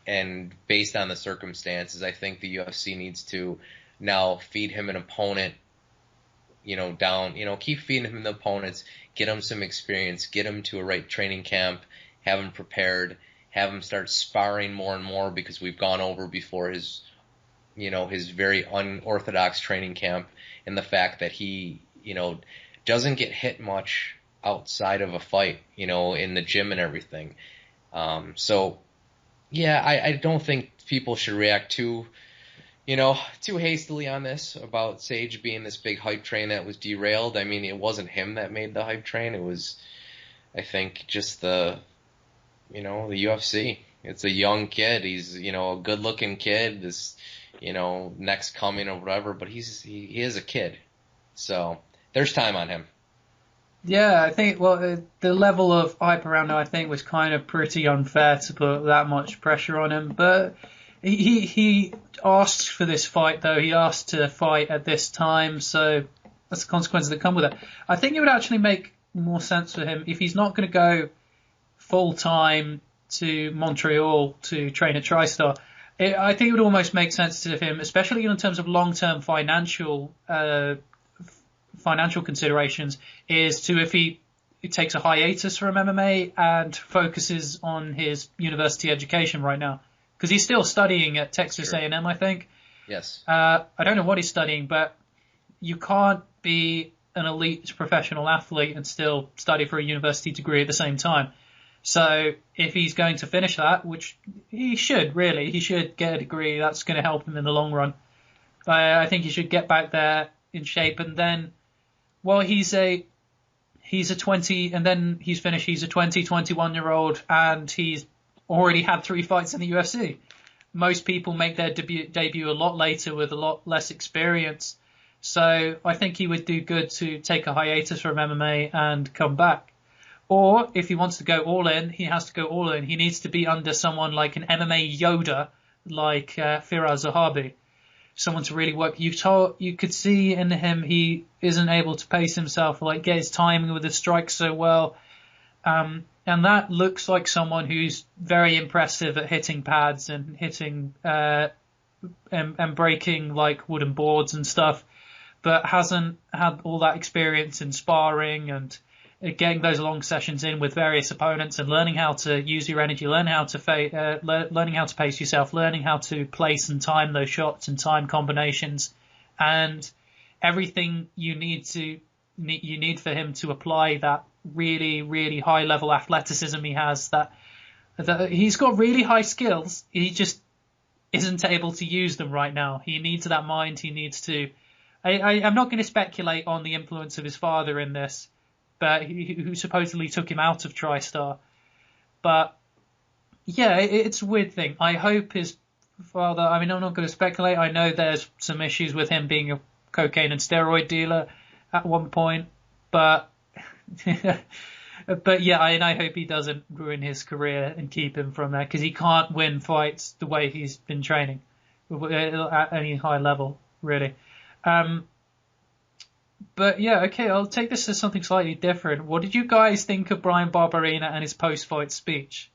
and based on the circumstances, I think the UFC needs to now feed him an opponent, keep feeding him the opponents, get him some experience, get him to a right training camp, have him prepared, have him start sparring more and more, because we've gone over before his very unorthodox training camp, and the fact that he, doesn't get hit much outside of a fight, in the gym and everything. I don't think people should react too hastily on this about Sage being this big hype train that was derailed. It wasn't him that made the hype train. It was, I think, just the UFC. It's a young kid. He's, a good-looking kid. This, next coming or whatever, but he is a kid. So there's time on him. Yeah, I think, the level of hype around him, I think, was kind of pretty unfair to put that much pressure on him. But he asked for this fight, though. He asked to fight at this time, so that's the consequences that come with it. I think it would actually make more sense for him if he's not going to go full-time to Montreal to train at TriStar. I think it would almost make sense to him, especially in terms of long-term financial considerations, is to, if he takes a hiatus from MMA and focuses on his university education right now, because he's still studying at Texas A&M, I think. Yes. I don't know what he's studying, but you can't be an elite professional athlete and still study for a university degree at the same time. So if he's going to finish that, which he should really, he should get a degree. That's going to help him in the long run. I think he should get back there in shape, and then, well, he's a 20, and then he's finished. He's a 21-year-old, and he's already had 3 fights in the UFC. Most people make their debut a lot later with a lot less experience. So I think he would do good to take a hiatus from MMA and come back. Or if he wants to go all in, he has to go all in. He needs to be under someone like an MMA Yoda, like Firas Zahabi. Someone to really work. You could see in him he isn't able to pace himself, like get his timing with his strikes so well. And that looks like someone who's very impressive at hitting pads and hitting and breaking like wooden boards and stuff, but hasn't had all that experience in sparring and getting those long sessions in with various opponents and learning how to use your energy, learning how to pace yourself, learning how to place and time those shots and time combinations, and everything you need for him to apply that really, really high level athleticism he has. That he's got really high skills. He just isn't able to use them right now. He needs that mind. He needs to. I'm not going to speculate on the influence of his father in this, but who supposedly took him out of TriStar. But yeah, it's a weird thing. I hope his father. I mean, I'm not going to speculate. I know there's some issues with him being a cocaine and steroid dealer at one point, but but yeah, I hope he doesn't ruin his career and keep him from there, because he can't win fights the way he's been training at any high level, really. But yeah, okay, I'll take this as something slightly different. What did you guys think of Brian Barberena and his post-fight speech?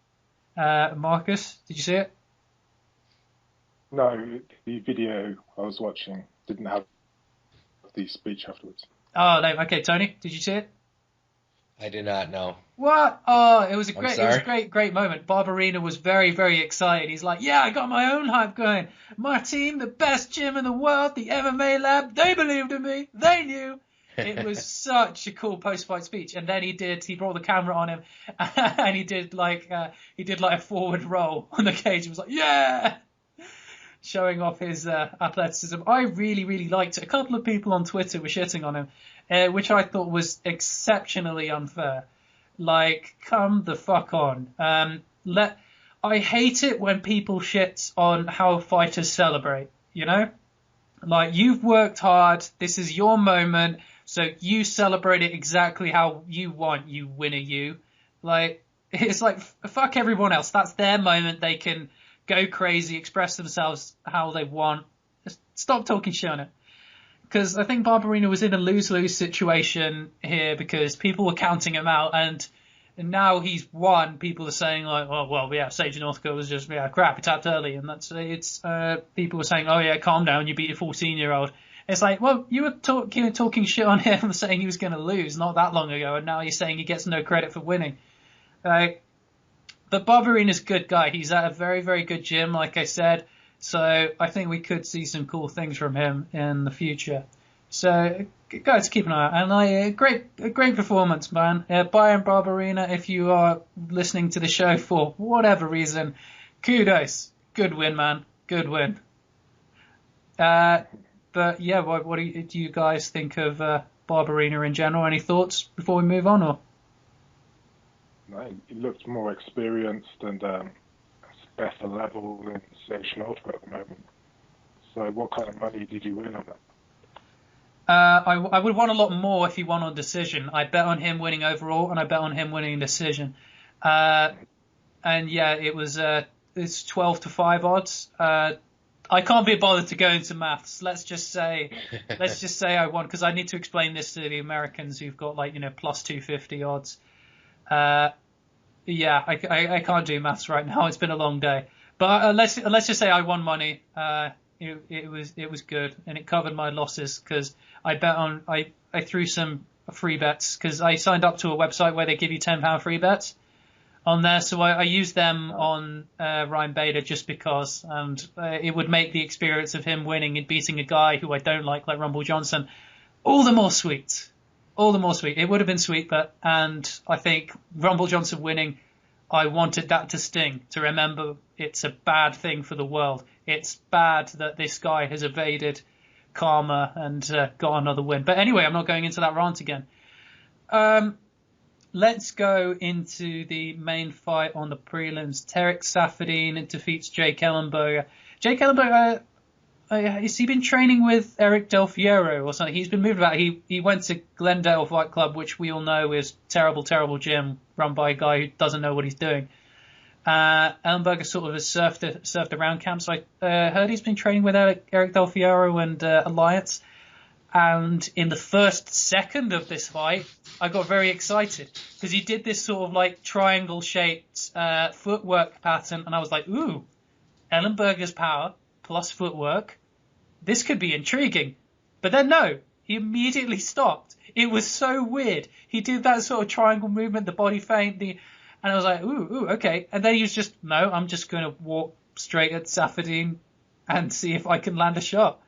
Marcus, did you see it? No, the video I was watching didn't have the speech afterwards. Oh, no, okay, Tony, did you see it? I did not know. What? Oh, it was a great moment. Barberena was very, very excited. He's like, yeah, I got my own hype going. My team, the best gym in the world, the MMA lab, they believed in me. They knew. It was such a cool post-fight speech. And then he brought the camera on him and he did like a forward roll on the cage. He was like, yeah, showing off his athleticism. I really, really liked it. A couple of people on Twitter were shitting on him, which I thought was exceptionally unfair. Like, come the fuck on. I hate it when people shit on how fighters celebrate, you know? Like, you've worked hard, this is your moment, so you celebrate it exactly how you want, you winner you. Like, it's like, fuck everyone else. That's their moment. They can go crazy, express themselves how they want. Just stop talking shit on it. Because I think Barberena was in a lose-lose situation here, because people were counting him out, and now he's won. People are saying like, oh well, yeah, Sage Northcutt was just crap. He tapped early, and people were saying, oh yeah, calm down, you beat a 14-year-old. It's like, well, you were talking shit on him, saying he was going to lose not that long ago, and now you're saying he gets no credit for winning. But Barberena's a good guy. He's at a very, very good gym, like I said. So I think we could see some cool things from him in the future. So guys, keep an eye out. And a great performance, man. Brian Barberena, if you are listening to the show for whatever reason, kudos. Good win, man. Good win. But yeah, what do you guys think of Barberena in general? Any thoughts before we move on? Or? No, he looked more experienced and better level than Sage Northcutt at the moment. So what kind of money did you win on that? I would want a lot more if he won on decision. I bet on him winning overall, and I bet on him winning decision. And yeah, it's 12-5 odds. I can't be bothered to go into maths. Let's just say I won, because I need to explain this to the Americans who've got plus 250 odds. Yeah, I can't do maths right now. It's been a long day. But let's just say I won money. It was good, and it covered my losses, because I threw some free bets, because I signed up to a website where they give you £10 free bets on there. So I used them on Ryan Bader just because, and it would make the experience of him winning and beating a guy who I don't like Rumble Johnson, all the more sweet. All the more sweet. It would have been sweet, and I think Rumble Johnson winning, I wanted that to sting, to remember it's a bad thing for the world. It's bad that this guy has evaded karma and got another win. But anyway, I'm not going into that rant again. Let's go into the main fight on the prelims. Tarek Saffiedine defeats Jake Ellenberger. Jake Ellenberger, has he been training with Eric Del Fiero or something? He's been moved about. He went to Glendale Fight Club, which we all know is terrible, terrible gym run by a guy who doesn't know what he's doing. Ellenberger sort of has surfed around camps. I heard he's been training with Eric Del Fiero and Alliance. And in the first second of this fight, I got very excited because he did this sort of like triangle-shaped footwork pattern, and I was like, ooh, Ellenberger's power plus footwork. This could be intriguing. But then no, he immediately stopped. It was so weird. He did that sort of triangle movement, the body feint, and I was like, ooh, okay. And then he was just, no, I'm just going to walk straight at Saffiedine and see if I can land a shot.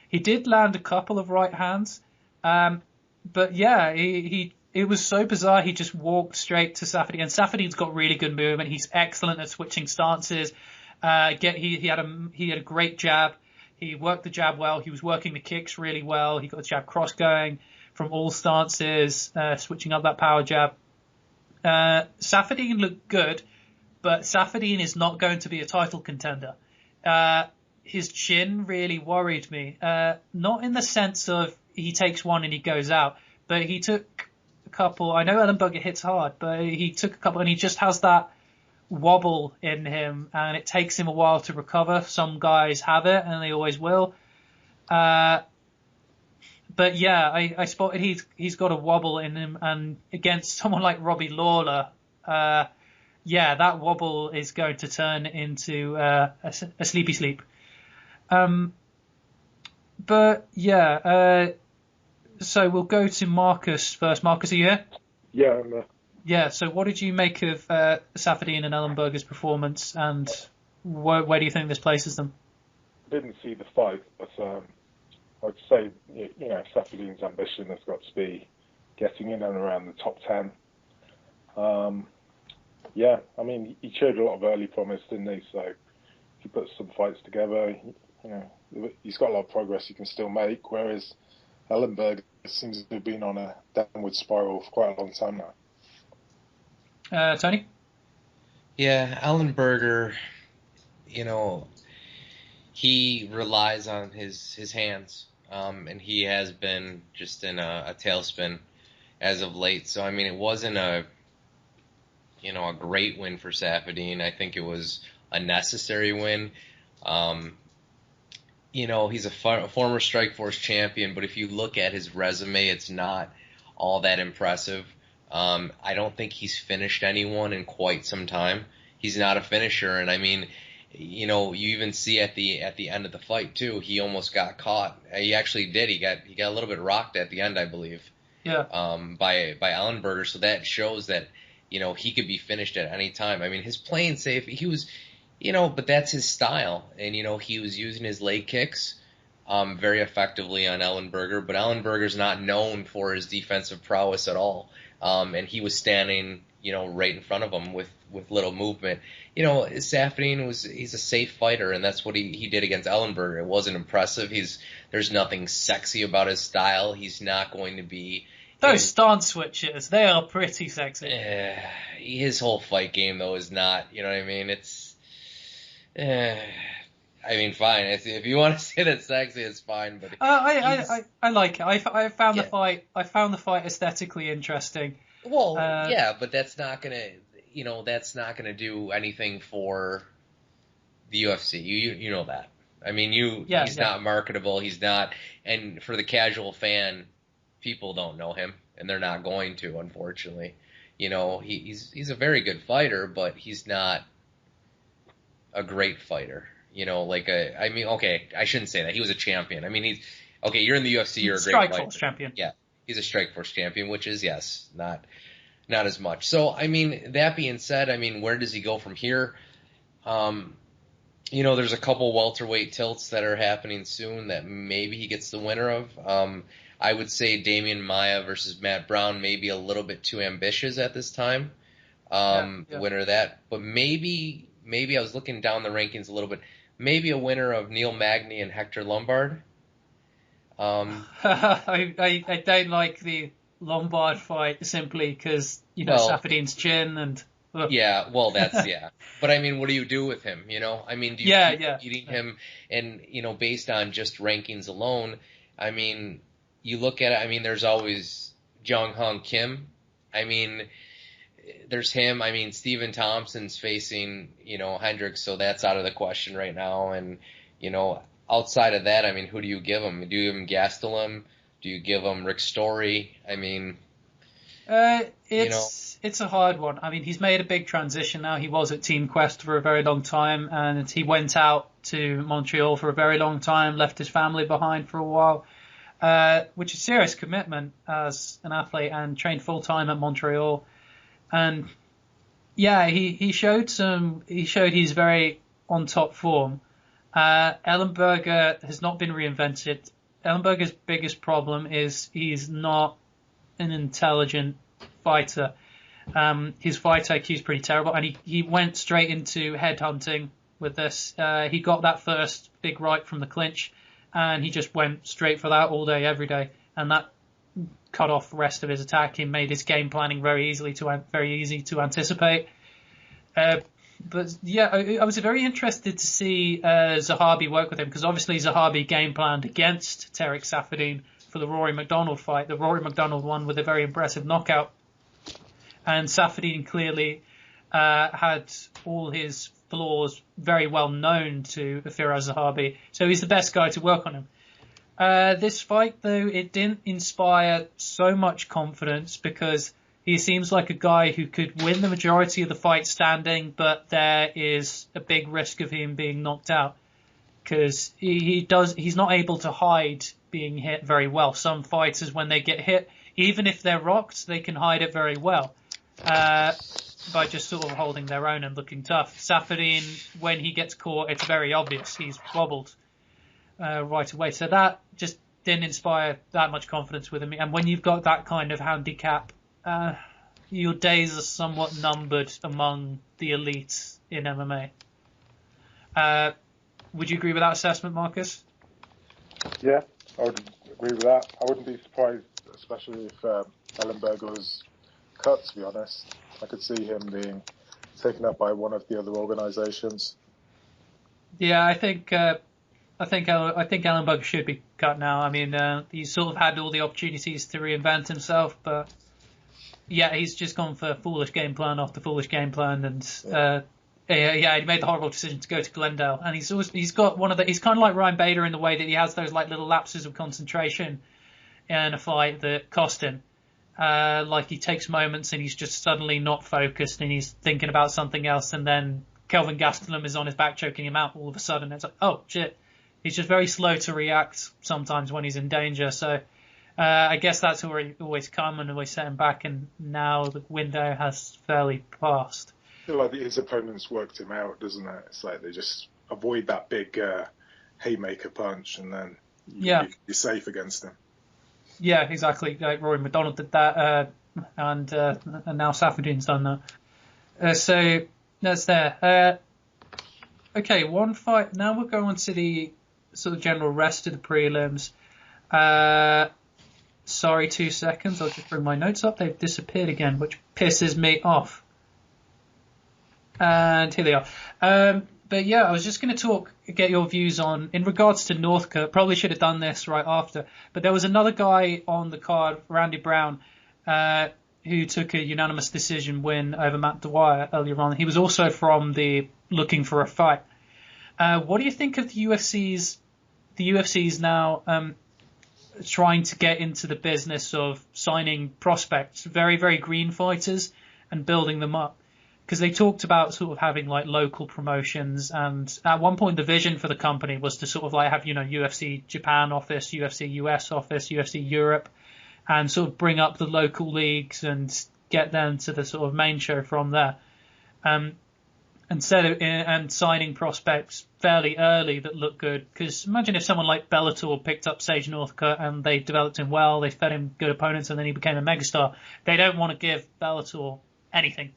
He did land a couple of right hands, but yeah, it was so bizarre. He just walked straight to Saffiedine, and Saffiedine's got really good movement. He's excellent at switching stances. He had a great jab. He worked the jab well. He was working the kicks really well. He got the jab cross going from all stances, switching up that power jab. Saffiedine looked good, but Saffiedine is not going to be a title contender. His chin really worried me. Not in the sense of he takes one and he goes out, but he took a couple. I know Ellenberger hits hard, but he took a couple and he just has that wobble in him, and it takes him a while to recover. Some guys have it, and they always will. But yeah, I spotted he's got a wobble in him, and against someone like Robbie Lawler, yeah, that wobble is going to turn into a sleepy sleep. But yeah, so we'll go to Marcus first. Marcus, are you here? Yeah, I'm there. Yeah, so what did you make of Saffiedine and Ellenberger's performance, and where do you think this places them? I didn't see the fight, but I'd say, Saffiedine's ambition has got to be getting in and around the top 10. Yeah, I mean, he showed a lot of early promise, didn't he? So if he puts some fights together, he's got a lot of progress he can still make, whereas Ellenberger seems to have been on a downward spiral for quite a long time now. Tony? Yeah, Ellenberger, he relies on his hands, and he has been just in a tailspin as of late. So, I mean, it wasn't a great win for Saffiedine. I think it was a necessary win. He's a former Strikeforce champion, but if you look at his resume, it's not all that impressive. I don't think he's finished anyone in quite some time. He's not a finisher, and I mean, you even see at the end of the fight too, he almost got caught. He actually did. He got a little bit rocked at the end, I believe. Yeah. By Ellenberger, so that shows that he could be finished at any time. I mean, his playing safe, he was, but that's his style, and he was using his leg kicks very effectively on Ellenberger, but Ellenberger's not known for his defensive prowess at all. And he was standing, right in front of him with little movement. Saffiedine he's a safe fighter, and that's what he did against Ellenberger. It wasn't impressive. There's nothing sexy about his style. He's not going to be. Those stance switches, they are pretty sexy. His whole fight game, though, is not, you know what I mean? It's, I mean, fine. If you want to say that's sexy, it's fine. But I like it. I found the fight. I found the fight aesthetically interesting. Well, yeah, but that's not gonna do anything for the UFC. You know that. I mean, he's not marketable. He's not, and for the casual fan, people don't know him, and they're not going to, unfortunately. He's a very good fighter, but he's not a great fighter. Okay, I shouldn't say that. He was a champion. I mean, you're in the UFC, you're a great fighter. Strikeforce champion. Yeah, he's a Strikeforce champion, which is, yes, not as much. So, I mean, that being said, I mean, where does he go from here? there's a couple welterweight tilts that are happening soon that maybe he gets the winner of. I would say Damian Maia versus Matt Brown may be a little bit too ambitious at this time. The winner of that. But maybe I was looking down the rankings a little bit. Maybe a winner of Neil Magny and Hector Lombard. I don't like the Lombard fight simply because, Saffiedine's chin and... Yeah, well, that's, yeah. But, I mean, what do you do with him, I mean, do you keep eating him? And, based on just rankings alone, I mean, you look at it, I mean, there's always Jung Hong Kim. I mean, there's him. I mean, Stephen Thompson's facing, Hendricks, so that's out of the question right now. And, outside of that, I mean, who do you give him? Do you give him Gastelum? Do you give him Rick Story? I mean... It's a hard one. I mean, he's made a big transition now. He was at Team Quest for a very long time, and he went out to Montreal for a very long time, left his family behind for a while, which is serious commitment as an athlete, and trained full-time at Montreal. And, yeah, he showed he's very on top form. Ellenberger has not been reinvented. Ellenberger's biggest problem is he's not an intelligent fighter. His fight IQ is pretty terrible, and he went straight into headhunting with this. He got that first big right from the clinch, and he just went straight for that all day, every day, and that cut off the rest of his attack. He made his game planning very easy to anticipate. But yeah, I was very interested to see Zahabi work with him, because obviously Zahabi game planned against Tarek Saffiedine for the Rory McDonald fight. The Rory McDonald one with a very impressive knockout. And Saffiedine clearly had all his flaws very well known to Firas Zahabi, so he's the best guy to work on him. This fight, though, it didn't inspire so much confidence, because he seems like a guy who could win the majority of the fight standing, but there is a big risk of him being knocked out, because he's not able to hide being hit very well. Some fighters, when they get hit, even if they're rocked, they can hide it very well by just sort of holding their own and looking tough. Saffiedine, when he gets caught, it's very obvious. He's wobbled right away. So that just didn't inspire that much confidence with him. And when you've got that kind of handicap, your days are somewhat numbered among the elites in MMA. Would you agree with that assessment, Marcus? Yeah, I would agree with that. I wouldn't be surprised, especially if Ellenberger was cut, to be honest. I could see him being taken up by one of the other organisations. Yeah, I think Ellenberger should be cut now. I mean, he's sort of had all the opportunities to reinvent himself, but yeah, he's just gone for foolish game plan after foolish game plan, and he made the horrible decision to go to Glendale. And he's got he's kind of like Ryan Bader in the way that he has those like little lapses of concentration in a fight that cost him. Like he takes moments and he's just suddenly not focused and he's thinking about something else, and then Kelvin Gastelum is on his back choking him out all of a sudden. It's like, oh shit. He's just very slow to react sometimes when he's in danger. So I guess that's where he always come and always set him back, and now the window has fairly passed. I feel like his opponents worked him out, doesn't it? It's like they just avoid that big haymaker punch, and then you're safe against him. Yeah, exactly. Like Rory McDonald did that, and now Saffiedine's done that. So that's there. Okay, one fight. Now we'll go on to the sort of general rest of the prelims. Sorry, 2 seconds. I'll just bring my notes up. They've disappeared again, which pisses me off. And here they are. But yeah, I was just going to get your views on, in regards to Northcutt. Probably should have done this right after. But there was another guy on the card, Randy Brown, who took a unanimous decision win over Matt Dwyer earlier on. He was also from the Looking for a Fight. What do you think of the UFC's? The UFC's now trying to get into the business of signing prospects, very, very green fighters, and building them up. Because they talked about sort of having like local promotions, and at one point the vision for the company was to sort of like have, UFC Japan office, UFC US office, UFC Europe, and sort of bring up the local leagues and get them to the sort of main show from there. and signing prospects fairly early that look good. Because imagine if someone like Bellator picked up Sage Northcutt and they developed him well, they fed him good opponents, and then he became a megastar. They don't want to give Bellator any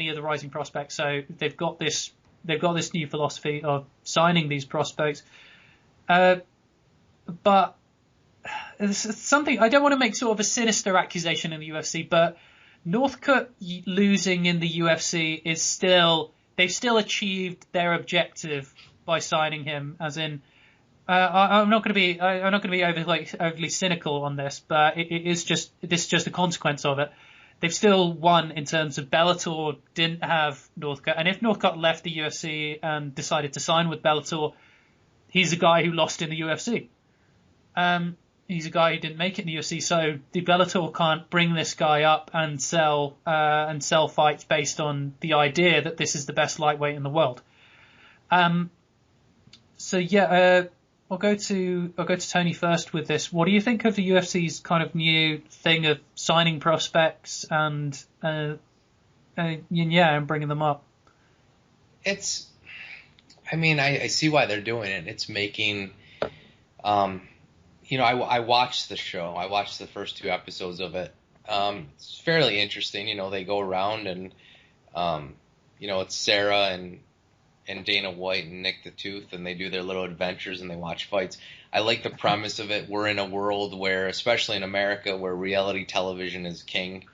of the rising prospects. So they've got this new philosophy of signing these prospects. But it's something, I don't want to make sort of a sinister accusation in the UFC, but Northcutt losing in the UFC is they've still achieved their objective by signing him. As in, I'm not going to be overly cynical on this, but this is just a consequence of it. They've still won in terms of Bellator didn't have Northcutt, and if Northcutt left the UFC and decided to sign with Bellator, he's a guy who lost in the UFC. He's a guy who didn't make it in the UFC, so the Bellator can't bring this guy up and sell fights based on the idea that this is the best lightweight in the world. I'll go to Tony first with this. What do you think of the UFC's kind of new thing of signing prospects and bringing them up? I see why they're doing it. It's making, I watched the show. I watched the first 2 episodes of it. It's fairly interesting. They go around and, it's Sarah and Dana White and Nick the Tooth, and they do their little adventures and they watch fights. I like the premise of it. We're in a world where, especially in America, where reality television is king.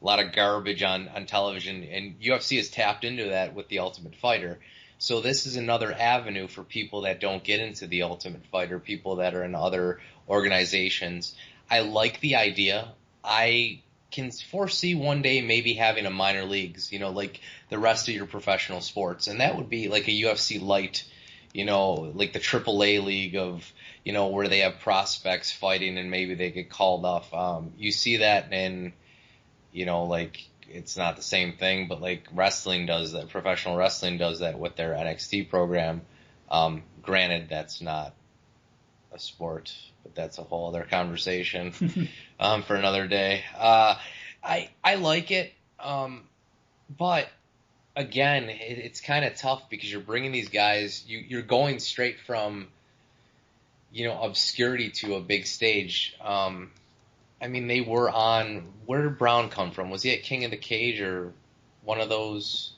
A lot of garbage on television, and UFC has tapped into that with The Ultimate Fighter. So this is another avenue for people that don't get into The Ultimate Fighter, people that are in other organizations. I like the idea. I can foresee one day maybe having a minor leagues, like the rest of your professional sports. And that would be like a UFC light, like the AAA league of, where they have prospects fighting and maybe they get called off. You see that in, it's not the same thing, but like wrestling does that. Professional wrestling does that with their NXT program. Granted, that's not a sport, but that's a whole other conversation for another day. I like it, but again, it's kind of tough because you're bringing these guys. You're going straight from obscurity to a big stage. They were on. Where did Brown come from? Was he at King of the Cage or one of those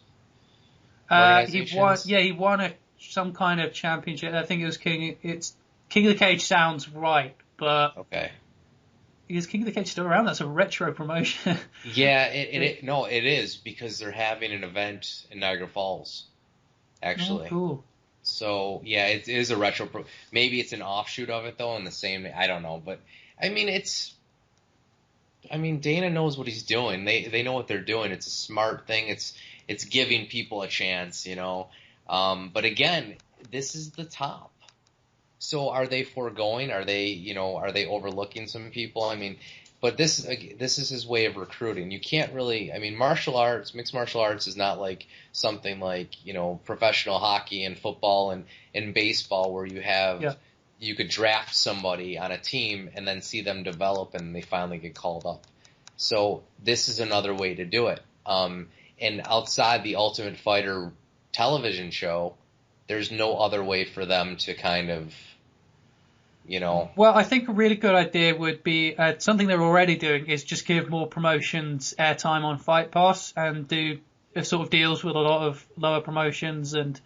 organizations? He won some kind of championship. I think it was King. It's King of the Cage sounds right, but okay. Is King of the Cage still around? That's a retro promotion. Yeah, it is because they're having an event in Niagara Falls, actually. Oh, cool. So yeah, it is a retro. Maybe it's an offshoot of it though, in the same. I don't know, but Dana knows what he's doing. They know what they're doing. It's a smart thing. It's giving people a chance, But again, this is the top. So are they foregoing? Are they overlooking some people? But this is his way of recruiting. You can't really. Martial arts, mixed martial arts, is not like something like professional hockey and football and baseball where you have. Yeah. You could draft somebody on a team and then see them develop and they finally get called up. So this is another way to do it. And outside the Ultimate Fighter television show, there's no other way for them to kind of, Well, I think a really good idea would be something they're already doing is just give more promotions airtime on Fight Pass and do sort of deals with a lot of lower promotions and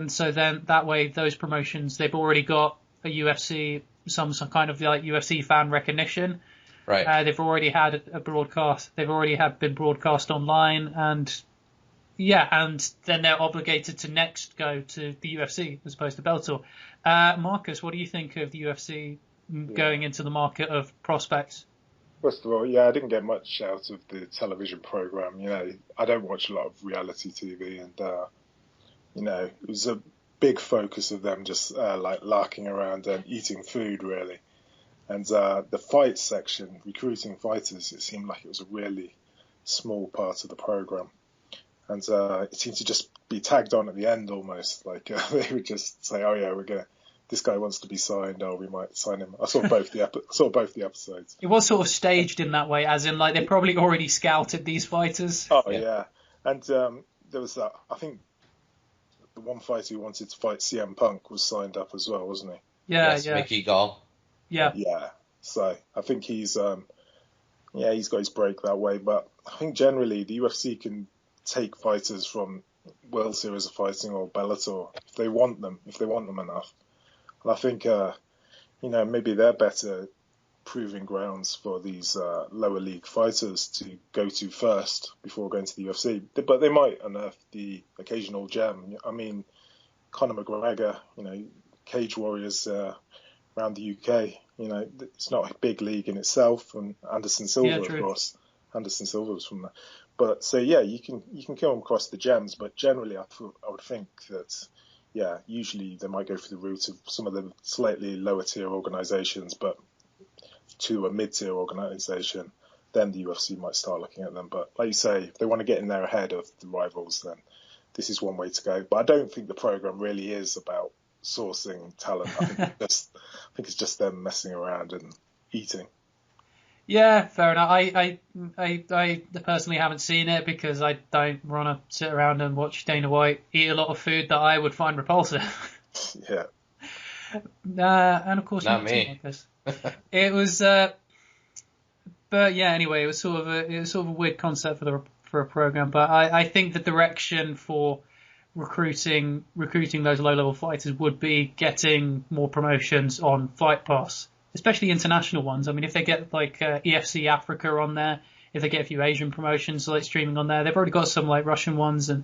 so then that way those promotions, they've already got a UFC, some kind of like UFC fan recognition. Right. They've already had a broadcast. They've already been broadcast online, and then they're obligated to next go to the UFC as opposed to Bellator. Marcus, what do you think of the UFC going into the market of prospects? First of all, I didn't get much out of the television program. I don't watch a lot of reality TV, and it was a big focus of them just like larking around and eating food, really. And the fight section, recruiting fighters, it seemed like it was a really small part of the program. And it seemed to just be tagged on at the end almost. Like they would just say, "Oh yeah, this guy wants to be signed. Oh, we might sign him." I saw both the episodes. It was sort of staged in that way, as in like they probably already scouted these fighters. Oh yeah. And there was that. I think the one fighter who wanted to fight CM Punk was signed up as well, wasn't he? Yes, Mickey Gall. Yeah. Yeah. So I think he's he's got his break that way. But I think generally the UFC can take fighters from World Series of Fighting or Bellator if they want them enough. And I think maybe they're better proving grounds for these lower league fighters to go to first before going to the UFC. But they might unearth the occasional gem. I mean, Conor McGregor, Cage Warriors around the UK. It's not a big league in itself. And Anderson Silva, of course. Anderson Silva was from there. But so you can come across the gems. But generally, I would think that usually they might go for the route of some of the slightly lower tier organisations, but to a mid-tier organisation, then the UFC might start looking at them. But like you say, if they want to get in there ahead of the rivals, then this is one way to go. But I don't think the program really is about sourcing talent. I think it's just them messing around and eating. Yeah, fair enough. I personally haven't seen it because I don't want to sit around and watch Dana White eat a lot of food that I would find repulsive. Yeah. And of course, not me. Like this. It was, but yeah. Anyway, it was sort of a weird concept for a program. But I think the direction for recruiting those low level fighters would be getting more promotions on Fight Pass, especially international ones. I mean, if they get like EFC Africa on there, if they get a few Asian promotions like streaming on there, they've already got some like Russian ones, and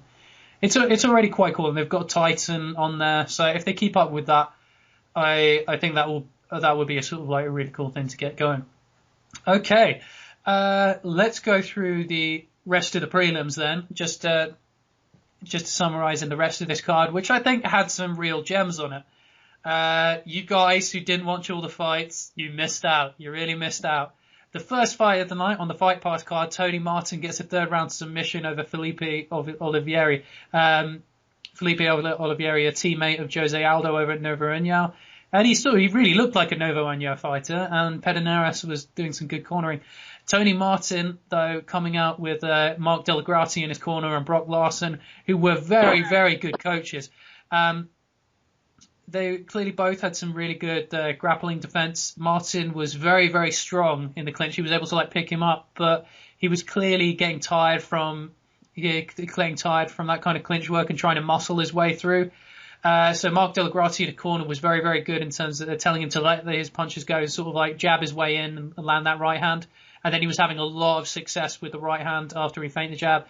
it's already quite cool. And they've got Titan on there, so if they keep up with that, I think that would be a sort of like a really cool thing to get going. Okay, let's go through the rest of the prelims then, just to summarise in the rest of this card, which I think had some real gems on it. You guys who didn't watch all the fights, you missed out. You really missed out. The first fight of the night on the Fight Pass card, Tony Martin gets a third round submission over Felipe Olivieri. Felipe Olivieri, a teammate of Jose Aldo over at Novo União. And he really looked like a Novo União fighter, and Pederneiras was doing some good cornering. Tony Martin, though, coming out with Mark Delagrati in his corner and Brock Larson, who were very, very good coaches. They clearly both had some really good grappling defense. Martin was very, very strong in the clinch. He was able to pick him up, but he was clearly getting tired from that kind of clinch work and trying to muscle his way through. So Mark Delagrati in the corner was very, very good in terms of telling him to let his punches go, sort of like jab his way in and land that right hand. And then he was having a lot of success with the right hand after he feinted the jab.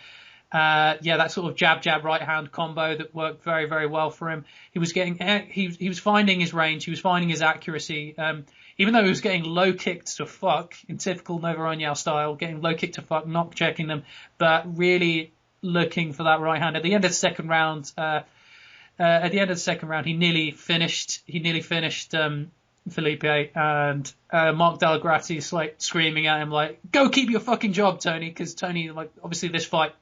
That sort of jab right hand combo that worked very, very well for him. He was finding his range. He was finding his accuracy. Even though he was getting low kicked to fuck in typical Novo União style, getting low kicked to fuck, knock checking them, but really looking for that right hand. At the end of the second round, he nearly finished Felipe, and Mark Delagrati is screaming at him "Go keep your fucking job, Tony," because Tony, obviously this fight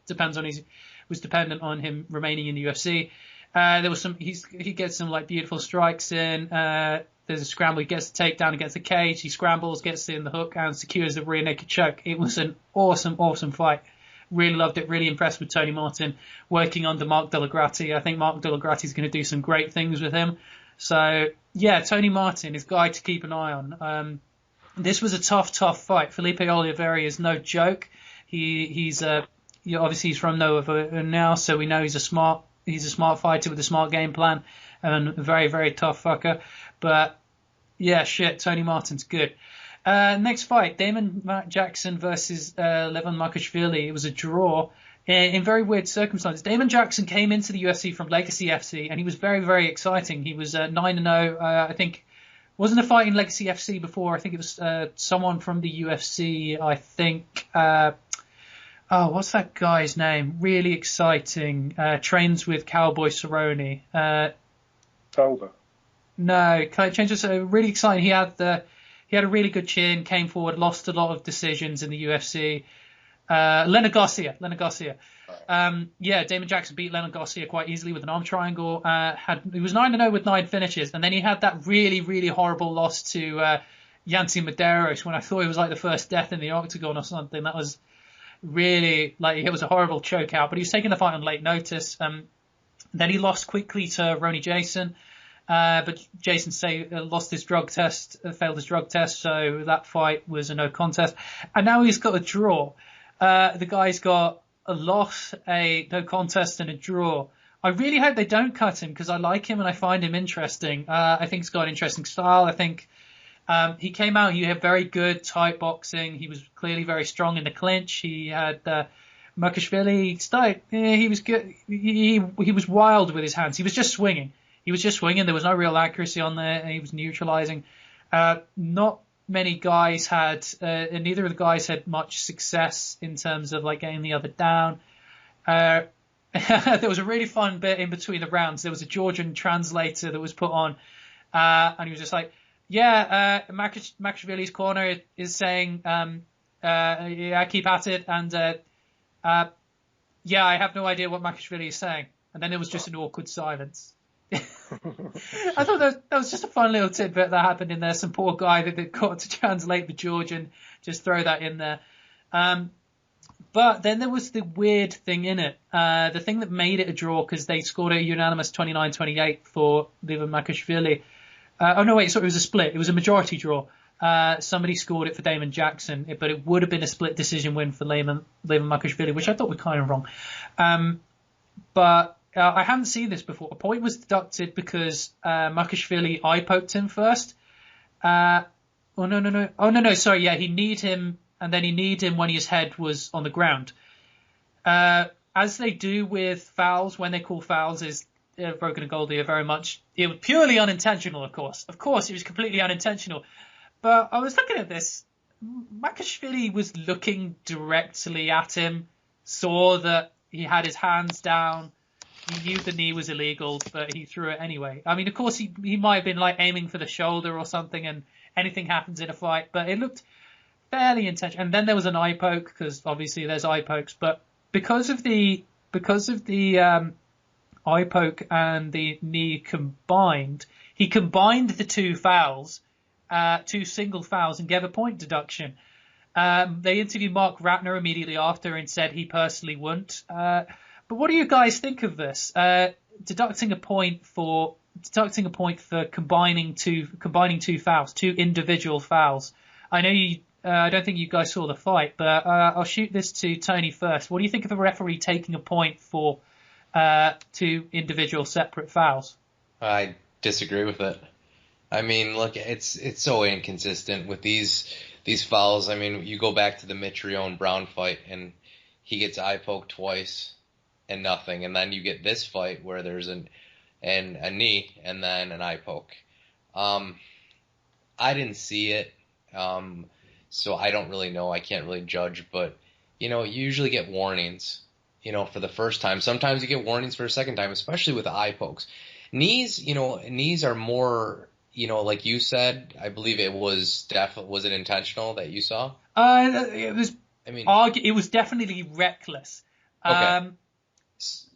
was dependent on him remaining in the UFC. There was he gets some beautiful strikes in. There's a scramble. He gets the takedown against the cage. He scrambles, gets in the hook, and secures the rear naked choke. It was an awesome fight. Really loved it. Really impressed with Tony Martin working under Mark Delagrati. I think Mark Delagrati is going to do some great things with him. So yeah, Tony Martin is a guy to keep an eye on. This was a tough fight. Felipe Olivieri is no joke. He's obviously he's from Novo now, so we know he's a smart fighter with a smart game plan and a very, very tough fucker. But yeah, Tony Martin's good. Next fight, Damon Jackson versus Levan Markashvili. It was a draw in very weird circumstances. Damon Jackson came into the UFC from Legacy FC, and he was very, very exciting. He was 9-0. I think wasn't a fight in Legacy FC before. I think it was someone from the UFC. I think what's that guy's name? Really exciting. Trains with Cowboy Cerrone. Felder. No, changes. Really exciting. He had a really good chin, came forward, lost a lot of decisions in the UFC. Leonard Garcia. Damon Jackson beat Leonard Garcia quite easily with an arm triangle. He was 9-0 with 9 finishes, and then he had that really, really horrible loss to Yancy Medeiros when I thought it was the first death in the octagon or something. really, like, it was a horrible choke out, but he was taking the fight on late notice. Then he lost quickly to Ronnie Jason. But Jason lost his drug test, failed his drug test, so that fight was a no contest. And now he's got a draw. The guy's got a loss, a no contest, and a draw. I really hope they don't cut him because I like him and I find him interesting. I think he's got an interesting style. I think he came out, he had very good tight boxing. He was clearly very strong in the clinch. He had Markashvili, he was good. He was wild with his hands. He was just swinging. There was no real accuracy on there. He was neutralizing. Not many guys had, neither of the guys had much success in terms of like getting the other down. There was a really fun bit in between the rounds. There was a Georgian translator that was put on, and he was just like, Makashvili's corner is saying, yeah, keep at it, and I have no idea what Makashvili is saying. And then there was just an awkward silence. I thought that was just a fun little tidbit that happened in there. Some poor guy that got to translate the Georgian, just throw that in there. But then there was the weird thing in it. The thing that made it a draw, because they scored a unanimous 29-28 for Livan Makashvili. It was a split. It was a majority draw. Somebody scored it for Damon Jackson, but it would have been a split decision win for Livan Makashvili, which I thought was kind of wrong. But I hadn't seen this before. A point was deducted because Makashvili eye-poked him first. Sorry, yeah, he kneed him, and then he kneed him when his head was on the ground. As they do with fouls, when they call fouls, is Broken and Goldie are very much... It was purely unintentional, of course. Of course, it was completely unintentional. But I was looking at this. Makashvili was looking directly at him, saw that he had his hands down. He knew the knee was illegal, but he threw it anyway. I mean, of course, he might have been like aiming for the shoulder or something, and anything happens in a fight, but it looked fairly intentional. And then there was an eye poke, because obviously there's eye pokes, but because of the eye poke and the knee combined, he combined the two fouls, two single fouls, and gave a point deduction. They interviewed Mark Ratner immediately after and said he personally wouldn't. But what do you guys think of this? Deducting a point for combining two fouls, two individual fouls. I know you. I don't think you guys saw the fight, but I'll shoot this to Tony first. What do you think of a referee taking a point for two individual separate fouls? I disagree with it. I mean, look, it's so inconsistent with these fouls. I mean, you go back to the Mitrione Brown fight, and he gets eye poked twice and nothing, and then you get this fight where there's a knee and then an eye poke. I didn't see it, so I don't really know. I can't really judge, but you usually get warnings, for the first time. Sometimes you get warnings for a second time, especially with the eye pokes. Knees are more, like you said. I believe it was it intentional that you saw? It was. I mean, it was definitely reckless. Okay.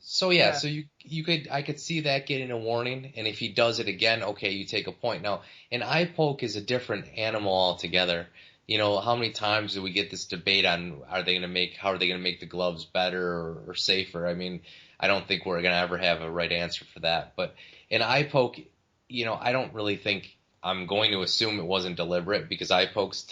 So I could see that getting a warning, and if he does it again, okay, you take a point. Now, an eye poke is a different animal altogether. How many times do we get this debate on how are they going to make the gloves better or safer? I mean, I don't think we're going to ever have a right answer for that. But an eye poke, I don't really think I'm going to assume it wasn't deliberate, because eye pokes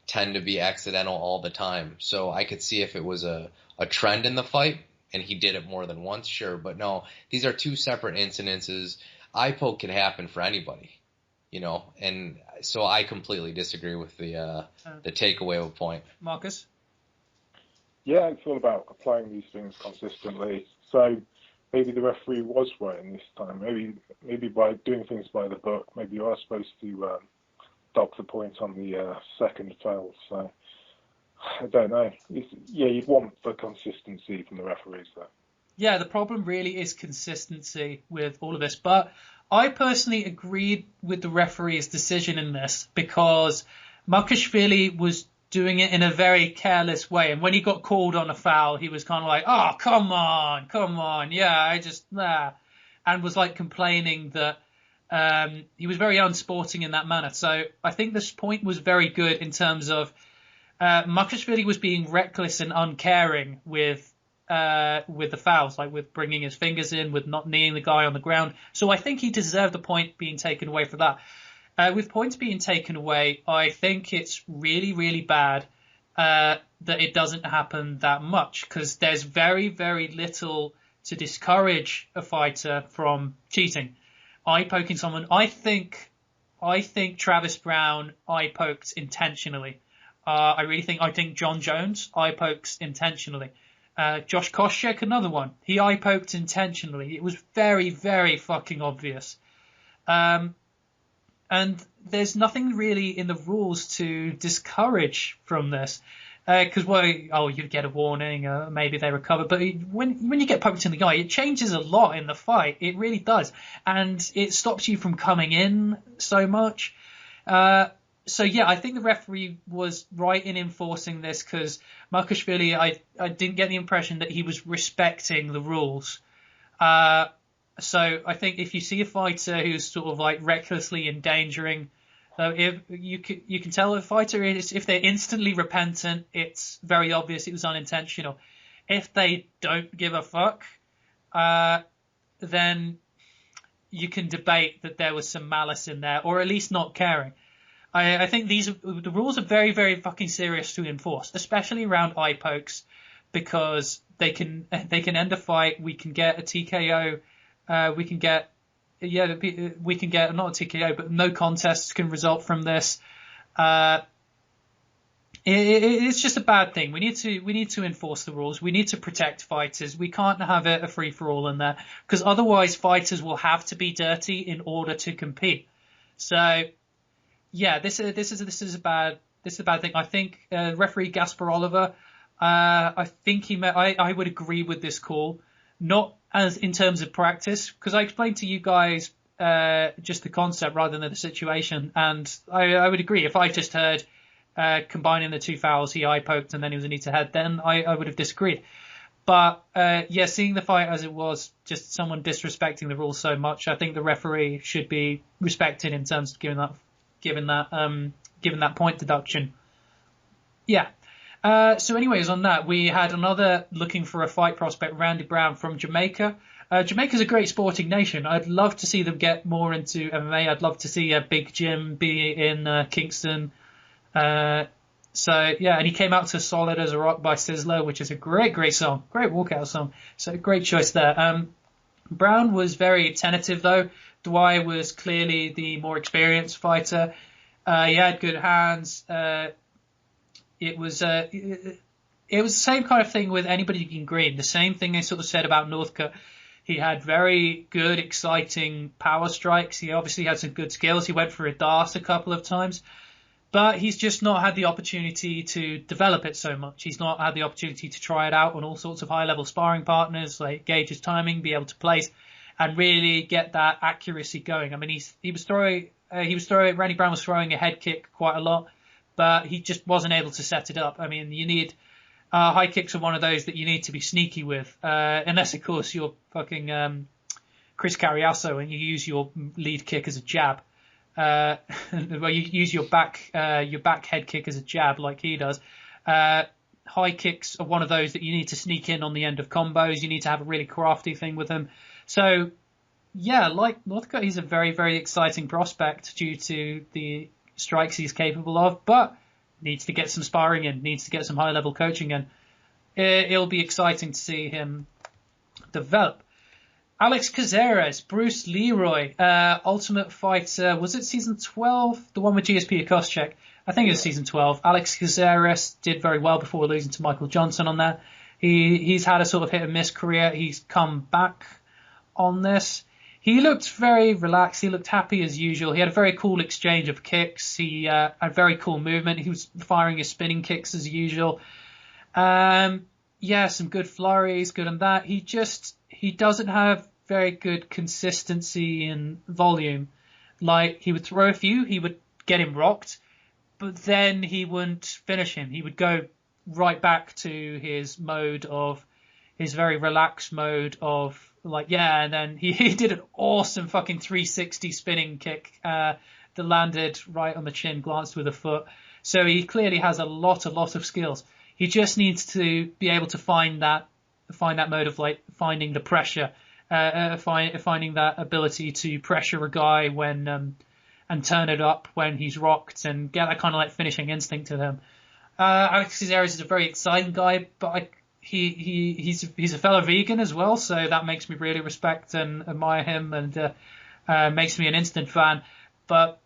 tend to be accidental all the time. So I could see if it was a trend in the fight and he did it more than once, sure. But no, these are two separate incidences. Eye poke can happen for anybody, and so I completely disagree with the takeaway of a point. Marcus? Yeah, it's all about applying these things consistently. So maybe the referee was right in this time. Maybe by doing things by the book, maybe you are supposed to dock the point on the second foul. So I don't know. You'd want the consistency from the referees, though. Yeah, the problem really is consistency with all of this. But I personally agreed with the referee's decision in this, because Makashvili was doing it in a very careless way. And when he got called on a foul, he was kind of like, oh, come on. Yeah, and was like complaining that he was very unsporting in that manner. So I think this point was very good in terms of Makashvili was being reckless and uncaring with the fouls, like with bringing his fingers in, with not kneeing the guy on the ground. So I think he deserved a point being taken away for that. With points being taken away, I think it's really, really bad that it doesn't happen that much, because there's very, very little to discourage a fighter from cheating. Eye poking someone, I think Travis Brown eye poked intentionally. I think John Jones eye pokes intentionally. Josh Koscheck, another one. He eye poked intentionally. It was very, very fucking obvious. And there's nothing really in the rules to discourage from this. Because, you'd get a warning, maybe they recover. But when you get poked in the eye, it changes a lot in the fight. It really does. And it stops you from coming in so much. So, yeah, I think the referee was right in enforcing this, because Markashvili, I didn't get the impression that he was respecting the rules. So I think if you see a fighter who's sort of like recklessly endangering, if you can tell a fighter is, if they're instantly repentant, it's very obvious it was unintentional. If they don't give a fuck, then you can debate that there was some malice in there, or at least not caring. I think the rules are very, very fucking serious to enforce, especially around eye pokes, because they can end a fight. We can get a TKO. We can get not a TKO, but no contests can result from this. It's just a bad thing. We need to enforce the rules. We need to protect fighters. We can't have it a free for all in there, because otherwise fighters will have to be dirty in order to compete. So yeah, this is a bad thing. I think referee Gaspar Oliver, I think I would agree with this call, not as in terms of practice, because I explained to you guys just the concept rather than the situation, and I would agree. If I just heard combining the two fouls, he eye poked and then he was a knee to head, then I would have disagreed. But seeing the fight as it was, just someone disrespecting the rules so much, I think the referee should be respected in terms of giving that point deduction. Yeah. So anyways, on that, we had another looking for a fight prospect, Randy Brown from Jamaica. Jamaica's a great sporting nation. I'd love to see them get more into MMA. I'd love to see a Big Jim be in Kingston. And he came out to Solid as a Rock by Sizzler, which is a great song, great walkout song. So great choice there. Brown was very tentative though. Dwyer was clearly the more experienced fighter. He had good hands. It was the same kind of thing with anybody in green. The same thing I sort of said about Northcutt. He had very good, exciting power strikes. He obviously had some good skills. He went for a dart a couple of times. But he's just not had the opportunity to develop it so much. He's not had the opportunity to try it out on all sorts of high-level sparring partners, like gauge his timing, be able to place, and really get that accuracy going. I mean, Randy Brown was throwing a head kick quite a lot, but he just wasn't able to set it up. I mean, you need high kicks are one of those that you need to be sneaky with, unless of course you're fucking Chris Carriasso and you use your lead kick as a jab. Well, you use your back head kick as a jab like he does. High kicks are one of those that you need to sneak in on the end of combos. You need to have a really crafty thing with them. So, yeah, like Northcutt, he's a very, very exciting prospect due to the strikes he's capable of, but needs to get some sparring in, needs to get some high-level coaching in. It'll be exciting to see him develop. Alex Caceres, Bruce Leroy, Ultimate Fighter, was it season 12? The one with GSP Koscheck. I think it was season 12. Alex Caceres did very well before losing to Michael Johnson on there. He's had a sort of hit and miss career. He's come back on this. He looked very relaxed. He looked happy as usual. He had a very cool exchange of kicks. He had very cool movement. He was firing his spinning kicks as usual. Some good flurries, good on that. He doesn't have very good consistency in volume. Like, he would throw a few, he would get him rocked, but then he wouldn't finish him. He would go right back to his very relaxed mode of, and then he did an awesome fucking 360 spinning kick that landed right on the chin, glanced with a foot. So he clearly has a lot of skills. He just needs to be able to find that mode of like finding the pressure, finding that ability to pressure a guy when and turn it up when he's rocked and get that kind of like finishing instinct to him. Alex Caceres is a very exciting guy, but he's a fellow vegan as well, so that makes me really respect and admire him and makes me an instant fan. But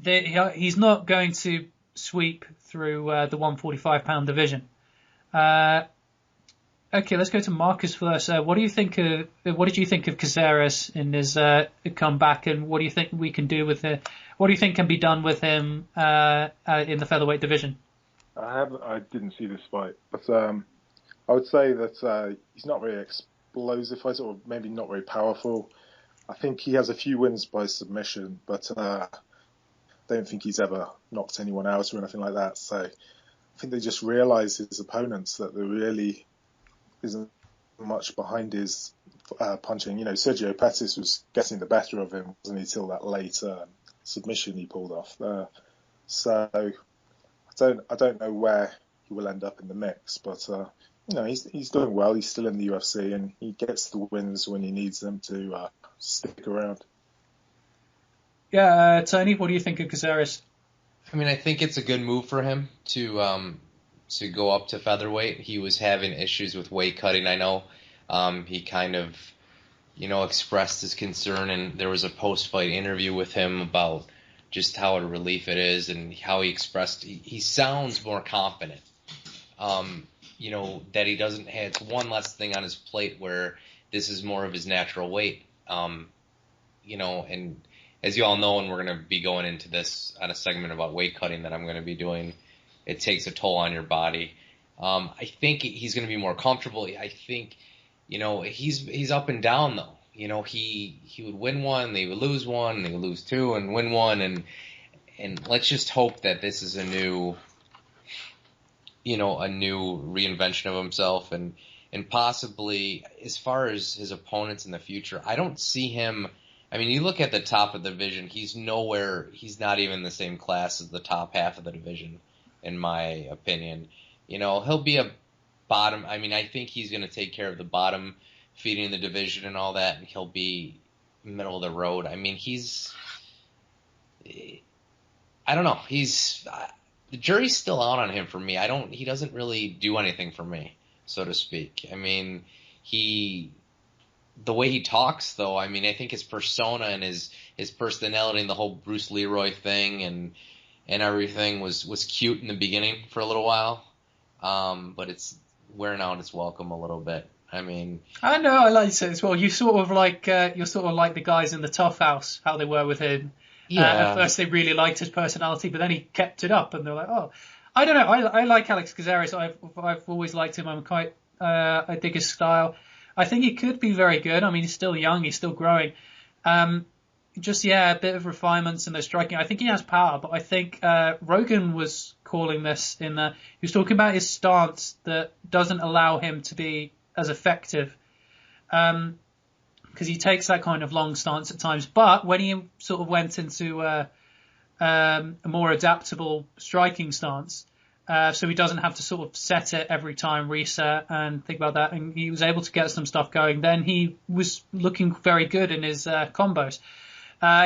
he's not going to sweep through the 145-pound division. Okay, let's go to Marcus first. What did you think of Caceres in his comeback, and what do you think we can do with it? What do you think can be done with him in the featherweight division? I didn't see this fight, but I would say that he's not very explosive, or maybe not very powerful. I think he has a few wins by submission, but I don't think he's ever knocked anyone out or anything like that. So I think they just realise, his opponents, that there really isn't much behind his punching. You know, Sergio Pettis was getting the better of him, wasn't he, till that late submission he pulled off. So I don't know where he will end up in the mix, but you know, he's doing well. He's still in the UFC, and he gets the wins when he needs them to stick around. Yeah, Tony, what do you think of Caceres? I mean, I think it's a good move for him to go up to featherweight. He was having issues with weight cutting. I know he kind of, expressed his concern, and there was a post-fight interview with him about just how a relief it is, and how he expressed he sounds more confident. That he doesn't have, it's one less thing on his plate where this is more of his natural weight. And as you all know, and we're going to be going into this on a segment about weight cutting that I'm going to be doing, it takes a toll on your body. I think he's going to be more comfortable. I think, he's up and down though. He would win one, they would lose one, and they would lose two and win one, and let's just hope that this is a new reinvention of himself, and possibly, as far as his opponents in the future, I don't see him. I mean, you look at the top of the division, he's not even in the same class as the top half of the division, in my opinion. He'll be a bottom. I mean, I think he's going to take care of the bottom feeding the division and all that, and he'll be middle of the road. I mean, I don't know. The jury's still out on him for me. He doesn't really do anything for me, so to speak. I mean, the way he talks, though, I mean, I think his persona and his personality and the whole Bruce Leroy thing and everything was cute in the beginning for a little while, but it's wearing out its welcome a little bit. I mean, I know, I like it as well. You're sort of like the guys in the Tough House, how they were with him. Yeah. At first, they really liked his personality, but then he kept it up, and they're like, oh, I don't know. I like Alex Caceres. I've always liked him. I'm quite I dig his style. I think he could be very good. I mean, he's still young. He's still growing. A bit of refinements in the striking. I think he has power, but I think Rogan was calling this he was talking about his stance that doesn't allow him to be as effective, because he takes that kind of long stance at times. But when he sort of went into a more adaptable striking stance, so he doesn't have to sort of set it every time, reset and think about that, and he was able to get some stuff going, then he was looking very good in his combos.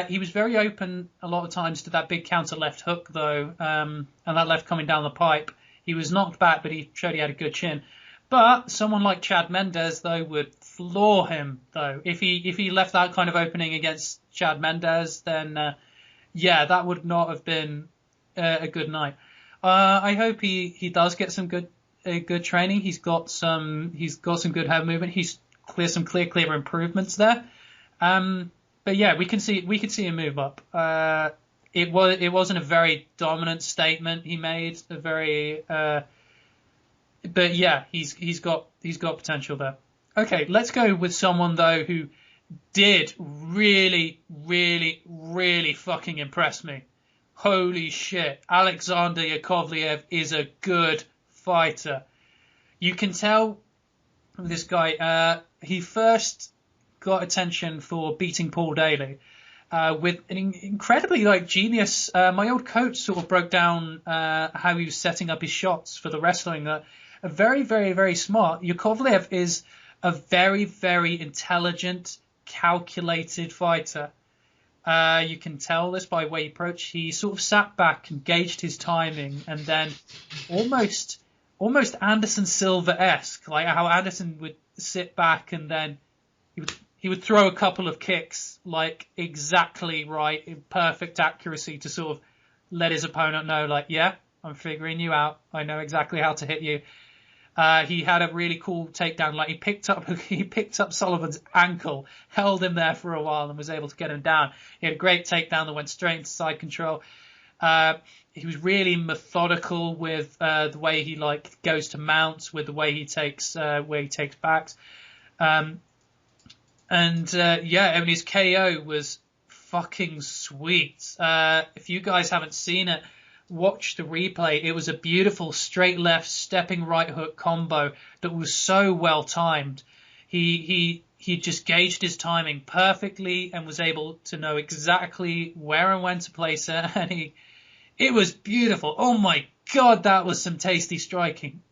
He was very open a lot of times to that big counter left hook, though, and that left coming down the pipe. He was knocked back, but he showed he had a good chin. But someone like Chad Mendes, though, would floor him, though. If he left that kind of opening against Chad Mendes, then that would not have been a good night. I hope he does get some good training. He's got some good head movement. He's some clear improvements there. But yeah, we can see him move up. It wasn't a very dominant statement he made. But yeah, he's got potential there. Okay, let's go with someone though who did really, really, really fucking impress me. Holy shit, Alexander Yakovlev is a good fighter. You can tell this guy. He first got attention for beating Paul Daly. with an incredibly genius. My old coach sort of broke down how he was setting up his shots for the wrestling. That a very, very, very smart. Yakovlev is a very, very intelligent, calculated fighter. You can tell this by the way he approached. He sort of sat back and gauged his timing, and then almost Anderson Silva-esque, like how Anderson would sit back and then he would throw a couple of kicks like exactly right in perfect accuracy to sort of let his opponent know, like, yeah, I'm figuring you out. I know exactly how to hit you. He had a really cool takedown. Like he picked up Sullivan's ankle, held him there for a while, and was able to get him down. He had a great takedown that went straight into side control. He was really methodical with the way he goes to mounts, with the way he takes backs. His KO was fucking sweet. If you guys haven't seen it, watch the replay. It was a beautiful straight left stepping right hook combo that was so well timed. He just gauged his timing perfectly and was able to know exactly where and when to place it, and it was beautiful. Oh my god, that was some tasty striking.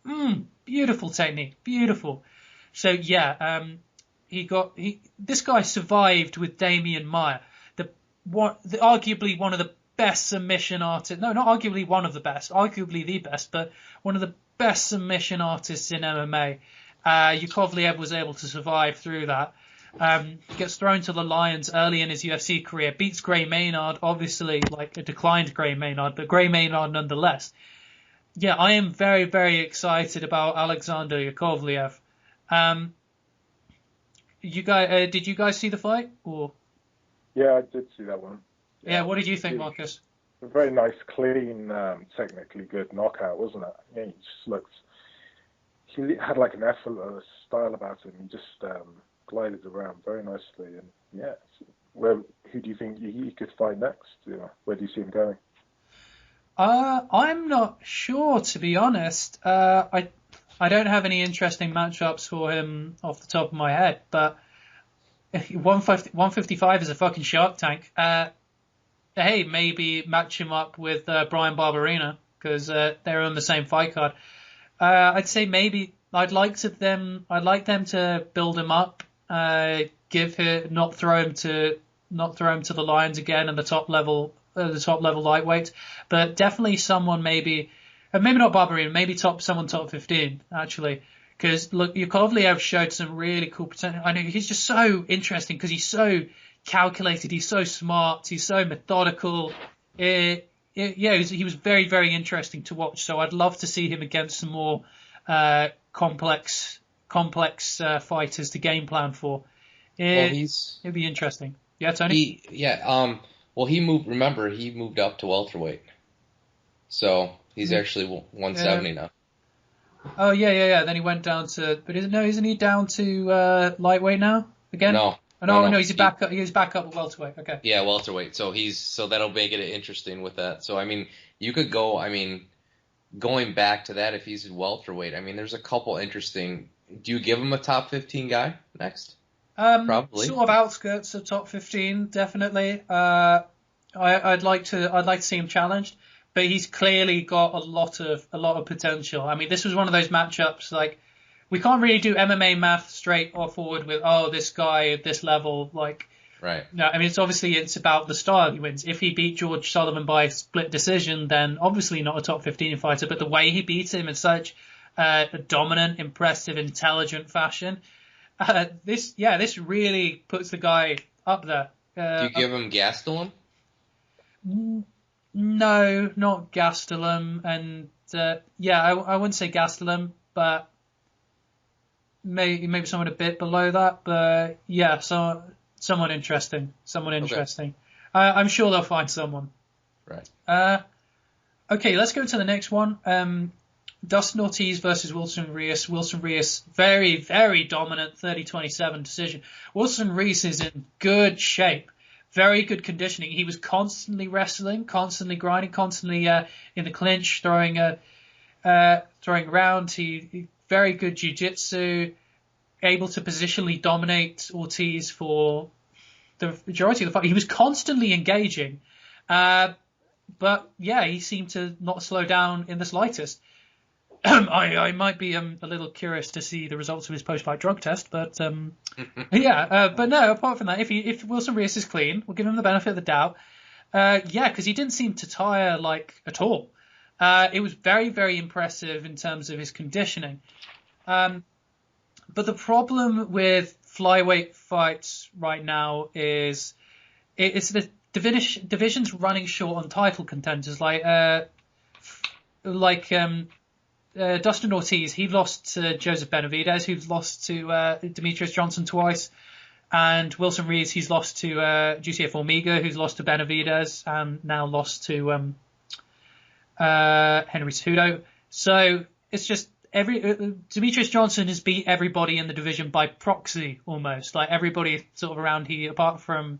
Beautiful technique, beautiful. So yeah, this guy survived with Damian Maia, arguably one of the best submission artists. No, not arguably one of the best, arguably the best, but one of the best submission artists in MMA. Yakovlev was able to survive through that. Gets thrown to the lions early in his UFC career, beats Gray Maynard, obviously like a declined Gray Maynard, but Gray Maynard nonetheless. Yeah, I am very, very excited about Alexander Yakovlev. Did you guys see the fight? Or? Yeah, I did see that one. Yeah, what did you think, Marcus? A very nice, clean, technically good knockout, wasn't it? Yeah, he just looked. He had like an effortless style about him. He just glided around very nicely, and yeah. Who do you think he could fight next? Where do you see him going? I'm not sure, to be honest. I don't have any interesting matchups for him off the top of my head, but 155 is a fucking Shark Tank. Hey, maybe match him up with Brian Barberena, because they're on the same fight card. I'd say maybe I'd like them to build him up, not throw him to the lions again in the top level lightweight, but definitely someone maybe not Barberena, maybe someone top 15 actually, because look, Yakovlev showed some really cool potential. I know he's just so interesting because he's so calculated, he's so smart, he's so methodical. He was very, very interesting to watch. So I'd love to see him against some more complex fighters to game plan for. It'd be interesting. Yeah, Tony. He moved up to welterweight, so he's actually 170 now. Oh yeah. Then he went down to, but isn't he down to lightweight now again? No. No, he's back up. He was back up at welterweight. Okay. Yeah, welterweight. So that'll make it interesting with that. So I mean, you could go. I mean, going back to that, if he's welterweight, I mean, there's a couple interesting. Do you give him a top 15 guy next? Probably. Sort of outskirts of top 15, definitely. I'd like to see him challenged, but he's clearly got a lot of potential. I mean, this was one of those matchups like. We can't really do MMA math straight or forward with, this guy at this level, like. Right. No, I mean, it's about the style he wins. If he beat George Sullivan by split decision, then obviously not a top 15 fighter, but the way he beat him in such a dominant, impressive, intelligent fashion, this really puts the guy up there. Do you give him Gastelum? No, not Gastelum, and I wouldn't say Gastelum, but maybe someone a bit below that, but yeah, so someone interesting. Okay. I'm sure they'll find someone. Right. Okay, let's go to the next one. Dustin Ortiz versus Wilson Reis. Wilson Reis, very, very dominant, 30-27 decision. Wilson Reis is in good shape, very good conditioning. He was constantly wrestling, constantly grinding, constantly in the clinch, throwing around. He very good jiu-jitsu, able to positionally dominate Ortiz for the majority of the fight. He was constantly engaging, but yeah, he seemed to not slow down in the slightest. I might be a little curious to see the results of his post-fight drug test, but but no. Apart from that, if Wilson Reyes is clean, we'll give him the benefit of the doubt. Because he didn't seem to tire at all. It was very, very impressive in terms of his conditioning. But the problem with flyweight fights right now is it's the division's running short on title contenders Dustin Ortiz. He lost to Joseph Benavidez, who's lost to Demetrius Johnson twice. And Wilson Reis, he's lost to Jussier Formiga, who's lost to Benavidez, and now lost to Henry Cejudo. So it's just Demetrius Johnson has beat everybody in the division by proxy, almost. Like everybody sort of around here, apart from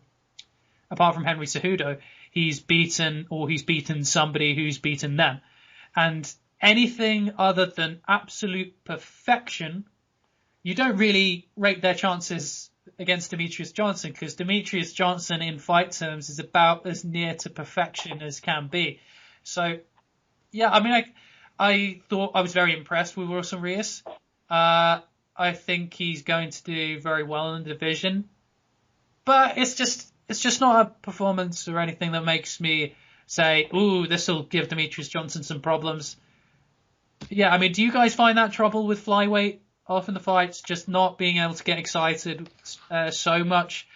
Henry Cejudo, he's beaten somebody who's beaten them. And anything other than absolute perfection, you don't really rate their chances against Demetrius Johnson, because Demetrius Johnson in fight terms is about as near to perfection as can be. So, yeah, I mean, I thought I was very impressed with Wilson Reyes. I think he's going to do very well in the division, but it's just not a performance or anything that makes me say, ooh, this will give Demetrius Johnson some problems. Yeah, I mean, do you guys find that trouble with flyweight? Often the fights, just not being able to get excited so much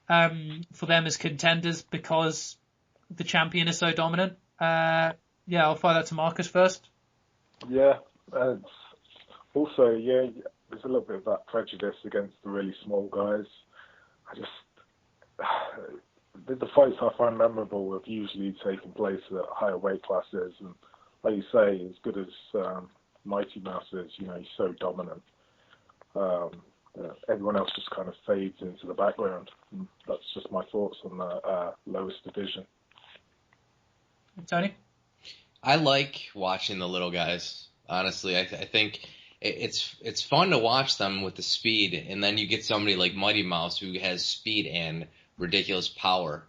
for them as contenders because the champion is so dominant. I'll fire that to Marcus first. Yeah, and also, there's a little bit of that prejudice against the really small guys. The fights I find memorable have usually taken place at higher weight classes, and like you say, as good as Mighty Mouse is, he's so dominant. Everyone else just kind of fades into the background. And that's just my thoughts on the lowest division. Tony? I like watching the little guys. Honestly, I think it's fun to watch them with the speed, and then you get somebody like Mighty Mouse who has speed and ridiculous power.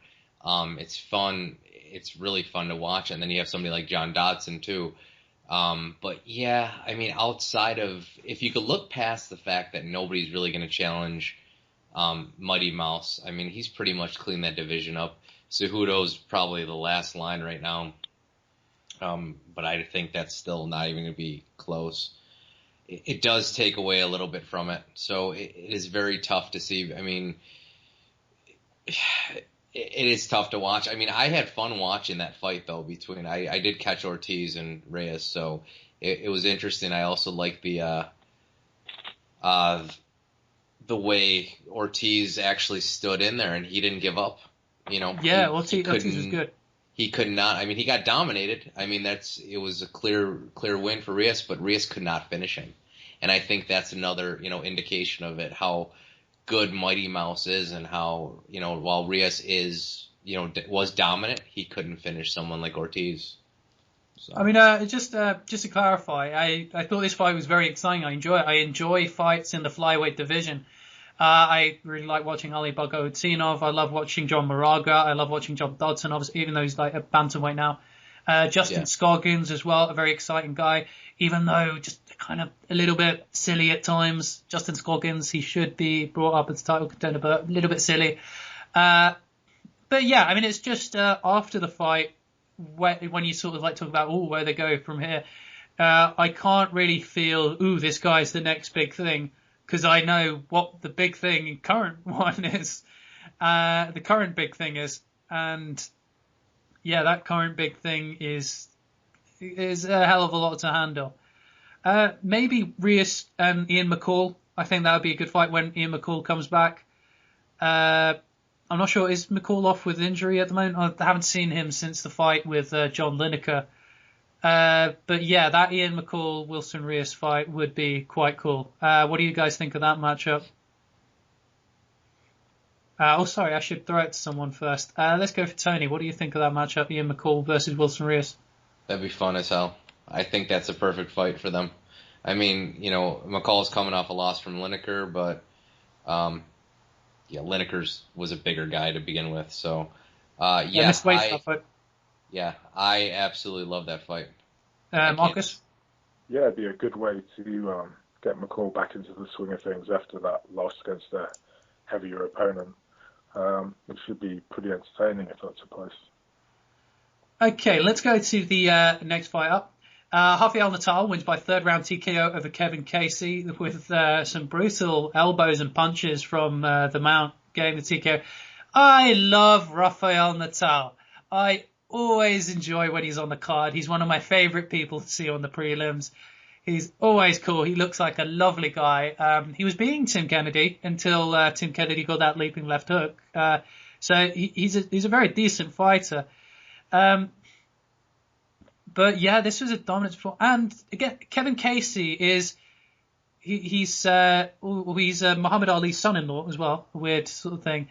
It's fun. It's really fun to watch, and then you have somebody like John Dodson too. But yeah, I mean, outside of, if you could look past the fact that nobody's really going to challenge Mighty Mouse, I mean, he's pretty much cleaned that division up. Cejudo's probably the last line right now, but I think that's still not even going to be close. It does take away a little bit from it, so it is very tough to see. I mean, it is tough to watch. I mean, I had fun watching that fight, though, between... I did catch Ortiz and Reyes, so it was interesting. I also liked the way Ortiz actually stood in there, and he didn't give up. Yeah, Ortiz was good. He could not... I mean, he got dominated. I mean, it was a clear win for Reyes, but Reyes could not finish him. And I think that's another, indication of it, how good Mighty Mouse is, and how, while Reyes was dominant, he couldn't finish someone like Ortiz. So. I mean, just to clarify, I thought this fight was very exciting. I enjoy fights in the flyweight division. I really like watching Ali Bogotinov. I love watching John Moraga. I love watching John Dodson, obviously, even though he's like a bantamweight now. Justin Scoggins as well, a very exciting guy, even though just kind of a little bit silly at times. Justin Scoggins, he should be brought up as a title contender, but a little bit silly. But yeah, I mean, it's just after the fight, when you sort of like talk about, where they go from here, I can't really feel, this guy's the next big thing, because I know what the big thing, current one is, the current big thing is, and yeah, that current big thing is a hell of a lot to handle. Maybe Reyes and Ian McCall. I think that would be a good fight when Ian McCall comes back. I'm not sure, is McCall off with injury at the moment? I haven't seen him since the fight with John Lineker. But yeah, that Ian McCall Wilson Reyes fight would be quite cool. What do you guys think of that matchup? Sorry, I should throw it to someone first. Let's go for Tony. What do you think of that matchup, Ian McCall versus Wilson Reyes? That'd be fun as hell. I think that's a perfect fight for them. I mean, McCall's coming off a loss from Lineker, but yeah, Lineker's was a bigger guy to begin with. So, missed weight stuff, but I absolutely love that fight. I can't. Marcus. Yeah, it'd be a good way to get McCall back into the swing of things after that loss against a heavier opponent. It should be pretty entertaining if that took place. Okay, let's go to the next fight up. Rafael Natal wins by third round TKO over Kevin Casey with some brutal elbows and punches from the mount getting the TKO. I love Rafael Natal. I always enjoy when he's on the card. He's one of my favorite people to see on the prelims. He's always cool. He looks like a lovely guy. He was beating Tim Kennedy until Tim Kennedy got that leaping left hook. So he's a very decent fighter. But yeah, this was a dominant performance. And again, Kevin Casey he's Muhammad Ali's son-in-law as well. A weird sort of thing.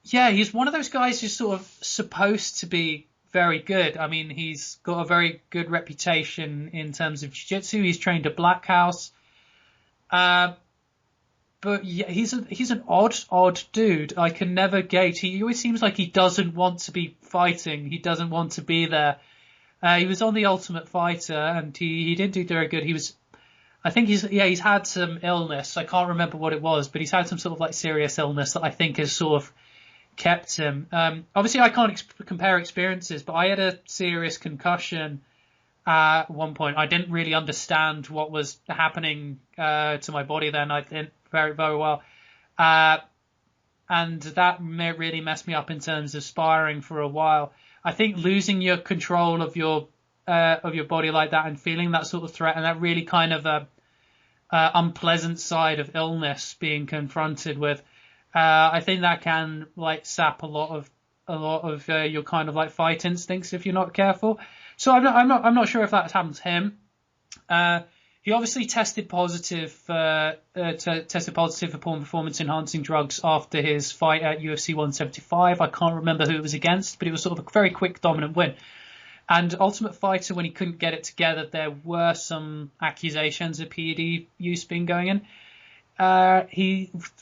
Yeah, he's one of those guys who's sort of supposed to be very good. I mean, he's got a very good reputation in terms of jiu-jitsu. He's trained at Black House. But yeah, he's an odd dude. I can never gauge. He always seems like he doesn't want to be fighting. He doesn't want to be there. He was on The Ultimate Fighter and he didn't do very good. I think he's had some illness. I can't remember what it was, but he's had some sort of like serious illness that I think has sort of kept him. Obviously I can't compare experiences, but I had a serious concussion at one point. I didn't really understand what was happening to my body then. I didn't very, very well. And that really messed me up in terms of sparring for a while. I think losing your control of your body like that and feeling that sort of threat and that really kind of unpleasant side of illness being confronted with, I think that can like sap a lot of your kind of like fight instincts if you're not careful. So I'm not sure if that's happened to him. He obviously tested positive for performance enhancing drugs after his fight at UFC 175. I can't remember who it was against, but it was sort of a very quick dominant win. And Ultimate Fighter, when he couldn't get it together, there were some accusations of PED use being going in.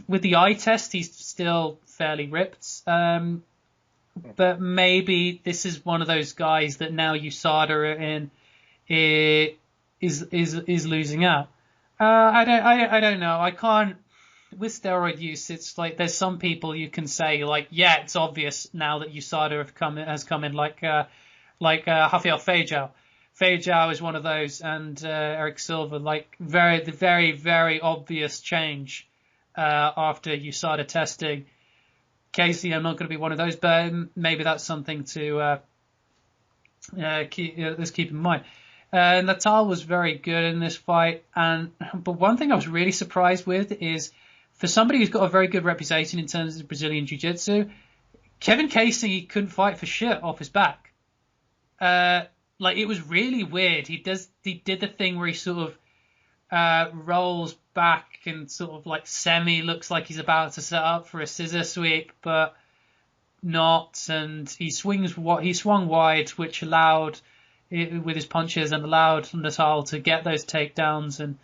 With the eye test, he's still fairly ripped. But maybe this is one of those guys that now USADA is losing out. I don't know. I can't. With steroid use, it's like there's some people you can say like, yeah, it's obvious now that USADA has come in, like Rafael Feijiao. Feijiao is one of those, and Eric Silva, like the very, very obvious change after USADA testing. Casey, I'm not going to be one of those, but maybe that's something to let's keep in mind. Natal was very good in this fight, but one thing I was really surprised with is for somebody who's got a very good reputation in terms of Brazilian Jiu-Jitsu, Kevin Casey couldn't fight for shit off his back. Like it was really weird. He did the thing where he sort of rolls back and sort of like looks like he's about to set up for a scissor sweep, but not. And he swung wide, which allowed with his punches and allowed Natal to get those takedowns. And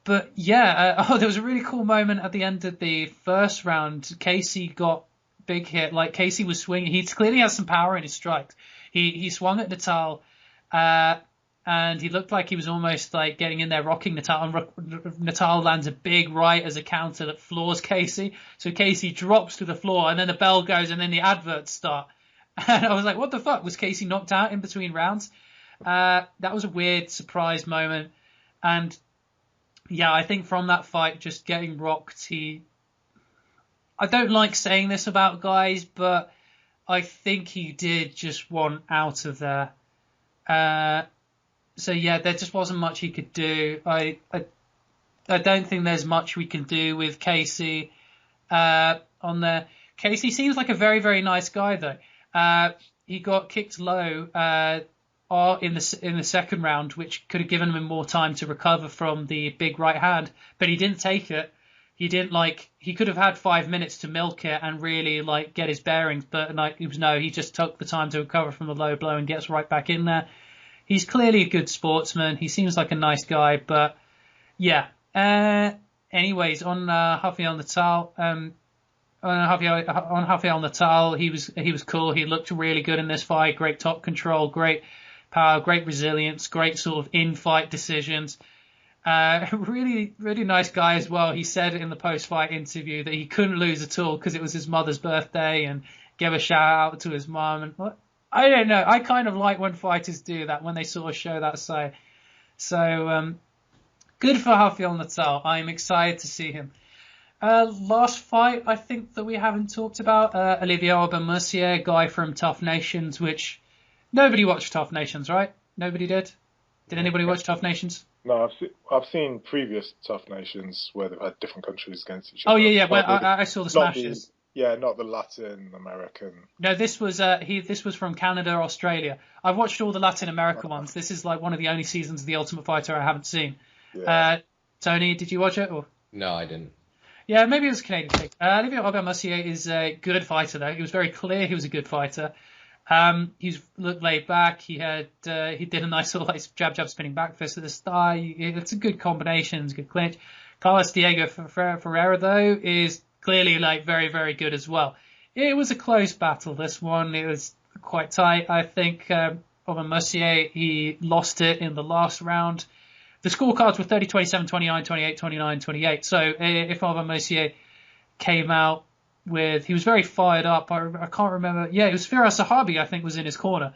but yeah, there was a really cool moment at the end of the first round. Casey got big hit. Like Casey was swinging. He clearly has some power in his strikes. He swung at Natal, and he looked like he was almost like getting in there, rocking Natal. And Natal lands a big right as a counter that floors Casey. So Casey drops to the floor, and then the bell goes, and then the adverts start. And I was like, what the fuck? Was Casey knocked out in between rounds? That was a weird surprise moment. And yeah, I think from that fight, just getting rocked, I don't like saying this about guys, but I think he did just want out of there. So yeah, there just wasn't much he could do. I don't think there's much we can do with Casey on there. Casey seems like a very, very nice guy though. He got kicked low in the second round, which could have given him more time to recover from the big right hand, but he didn't take it. He could have had 5 minutes to milk it and really like get his bearings, but he just took the time to recover from the low blow and gets right back in there. He's clearly a good sportsman. He seems like a nice guy, but yeah. anyways, on Rafael Natal, on Rafael Natal, he was cool. He looked really good in this fight. Great top control, great power, great resilience, great sort of in-fight decisions. Really, really nice guy as well. He said in the post-fight interview that he couldn't lose at all because it was his mother's birthday, and gave a shout out to his mom. And I don't know. I kind of like when fighters do that, when they sort of show that side. So good for Rafael Natal. I'm excited to see him. Last fight, I think that we haven't talked about, Olivier Aubin-Mercier, guy from Tough Nations, which nobody watched Tough Nations, right? Nobody did? Did anybody watch Tough Nations? No, I've seen previous Tough Nations where they've had different countries against each other. Oh yeah. Well, I saw the smashes. Not the Latin American. No, this was from Canada, Australia. I've watched all the Latin America ones. This is like one of the only seasons of The Ultimate Fighter I haven't seen. Yeah. Tony, did you watch it? Or? No, I didn't. Yeah, maybe it was a Canadian thing. Olivier Aubin-Mercier is a good fighter, though. He was very clear he was a good fighter. He's looked laid back. He did a nice sort of like jab spinning back fist at the start. It's a good combination. It's a good clinch. Carlos Diego Ferreira, though, is clearly like very, very good as well. It was a close battle, this one. It was quite tight. I think Aubin-Mercier, he lost it in the last round. The scorecards were 30, 27, 29, 28, 29, 28. So if Aubin-Mercier came out with, he was very fired up. I can't remember. Yeah, it was Firas Zahabi, I think, was in his corner.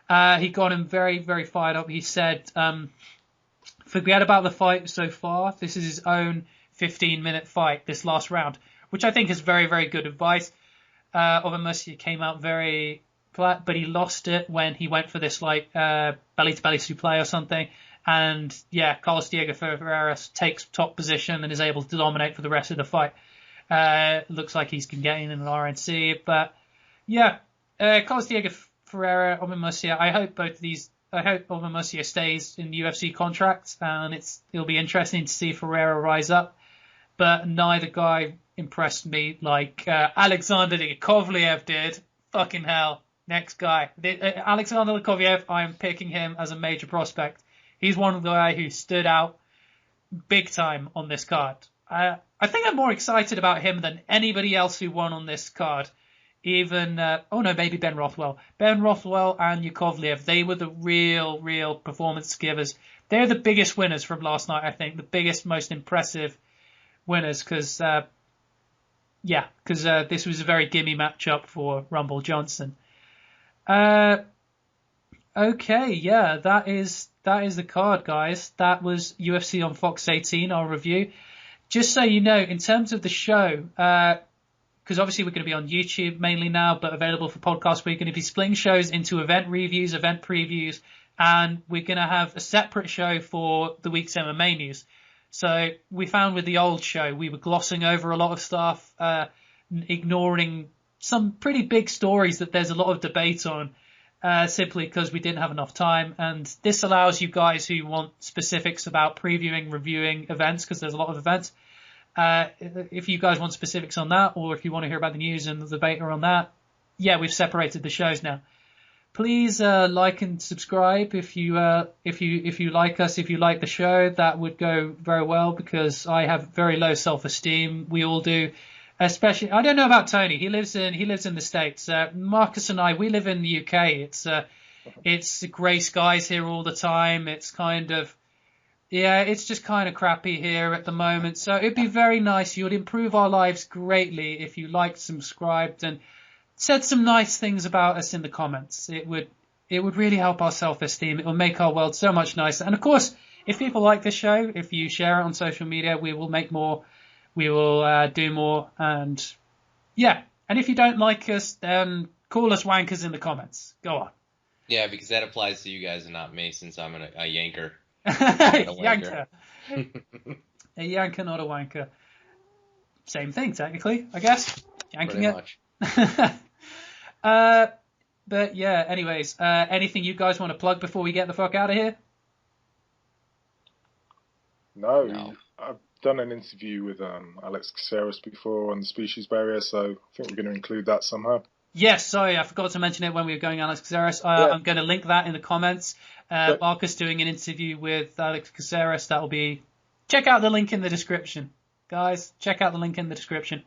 He got him very, very fired up. He said, forget about the fight so far. This is his own 15-minute fight, this last round, which I think is very, very good advice. Aubin-Mercier came out very flat, but he lost it when he went for this like belly-to-belly suplex or something. And yeah, Carlos Diego Ferreira takes top position and is able to dominate for the rest of the fight. Looks like he's getting an RNC, but yeah, Carlos Diego Ferreira, Aubin-Mercier. I hope Aubin-Mercier stays in the UFC contract, and it'll be interesting to see Ferreira rise up. But neither guy impressed me like Alexander Yakovlev did. Fucking hell. Next guy. Alexander Yakovlev, I'm picking him as a major prospect. He's one of the guys who stood out big time on this card. I think I'm more excited about him than anybody else who won on this card. Even, maybe Ben Rothwell. Ben Rothwell and Yakovlev, they were the real performance givers. They're the biggest winners from last night, I think. The biggest, most impressive winners, because this was a very gimme matchup for Rumble Johnson. Okay, yeah, that is the card, guys. That was UFC on Fox 18, our review. Just so you know, in terms of the show, because obviously we're going to be on YouTube mainly now, but available for podcast, we're going to be splitting shows into event reviews, event previews, and we're going to have a separate show for the week's MMA news. So we found with the old show, we were glossing over a lot of stuff, ignoring some pretty big stories that there's a lot of debate on, simply because we didn't have enough time. And this allows you guys who want specifics about previewing, reviewing events, because there's a lot of events. If you guys want specifics on that, or if you want to hear about the news and the debate on that, yeah, we've separated the shows now. Please like and subscribe if you like us, if you like the show. That would go very well, because I have very low self-esteem. We all do. Especially, I don't know about Tony. He lives in the States. Marcus and I, we live in the UK. It's grey skies here all the time. It's kind of, it's just kind of crappy here at the moment. So it'd be very nice. You would improve our lives greatly if you liked, subscribed, and said some nice things about us in the comments. It would really help our self-esteem. It will make our world so much nicer. And of course, if people like this show, if you share it on social media, we will make more. We will do more, and yeah. And if you don't like us, then call us wankers in the comments. Go on. Yeah, because that applies to you guys and not me, since I'm a yanker. Yanker. A yanker, not a wanker. Same thing, technically, I guess. Yanking it. But yeah, anyways, anything you guys want to plug before we get the fuck out of here? No. I've done an interview with Alex Caceres before on the species barrier, so I think we're going to include that somehow. Yes, sorry, I forgot to mention it when we were going Alex Caceres. I'm going to link that in the comments. Marcus doing an interview with Alex Caceres. That'll be, check out the link in the description. guys, check out the link in the description.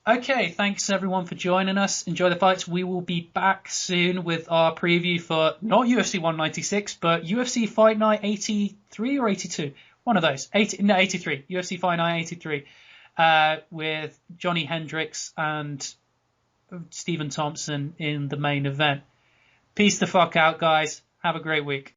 Okay, thanks everyone for joining us. Enjoy the fights. We will be back soon with our preview for not UFC 196, but UFC Fight Night 83 or 82. One of those. 83. UFC Fight Night 83 with Johnny Hendricks and Stephen Thompson in the main event. Peace the fuck out, guys. Have a great week.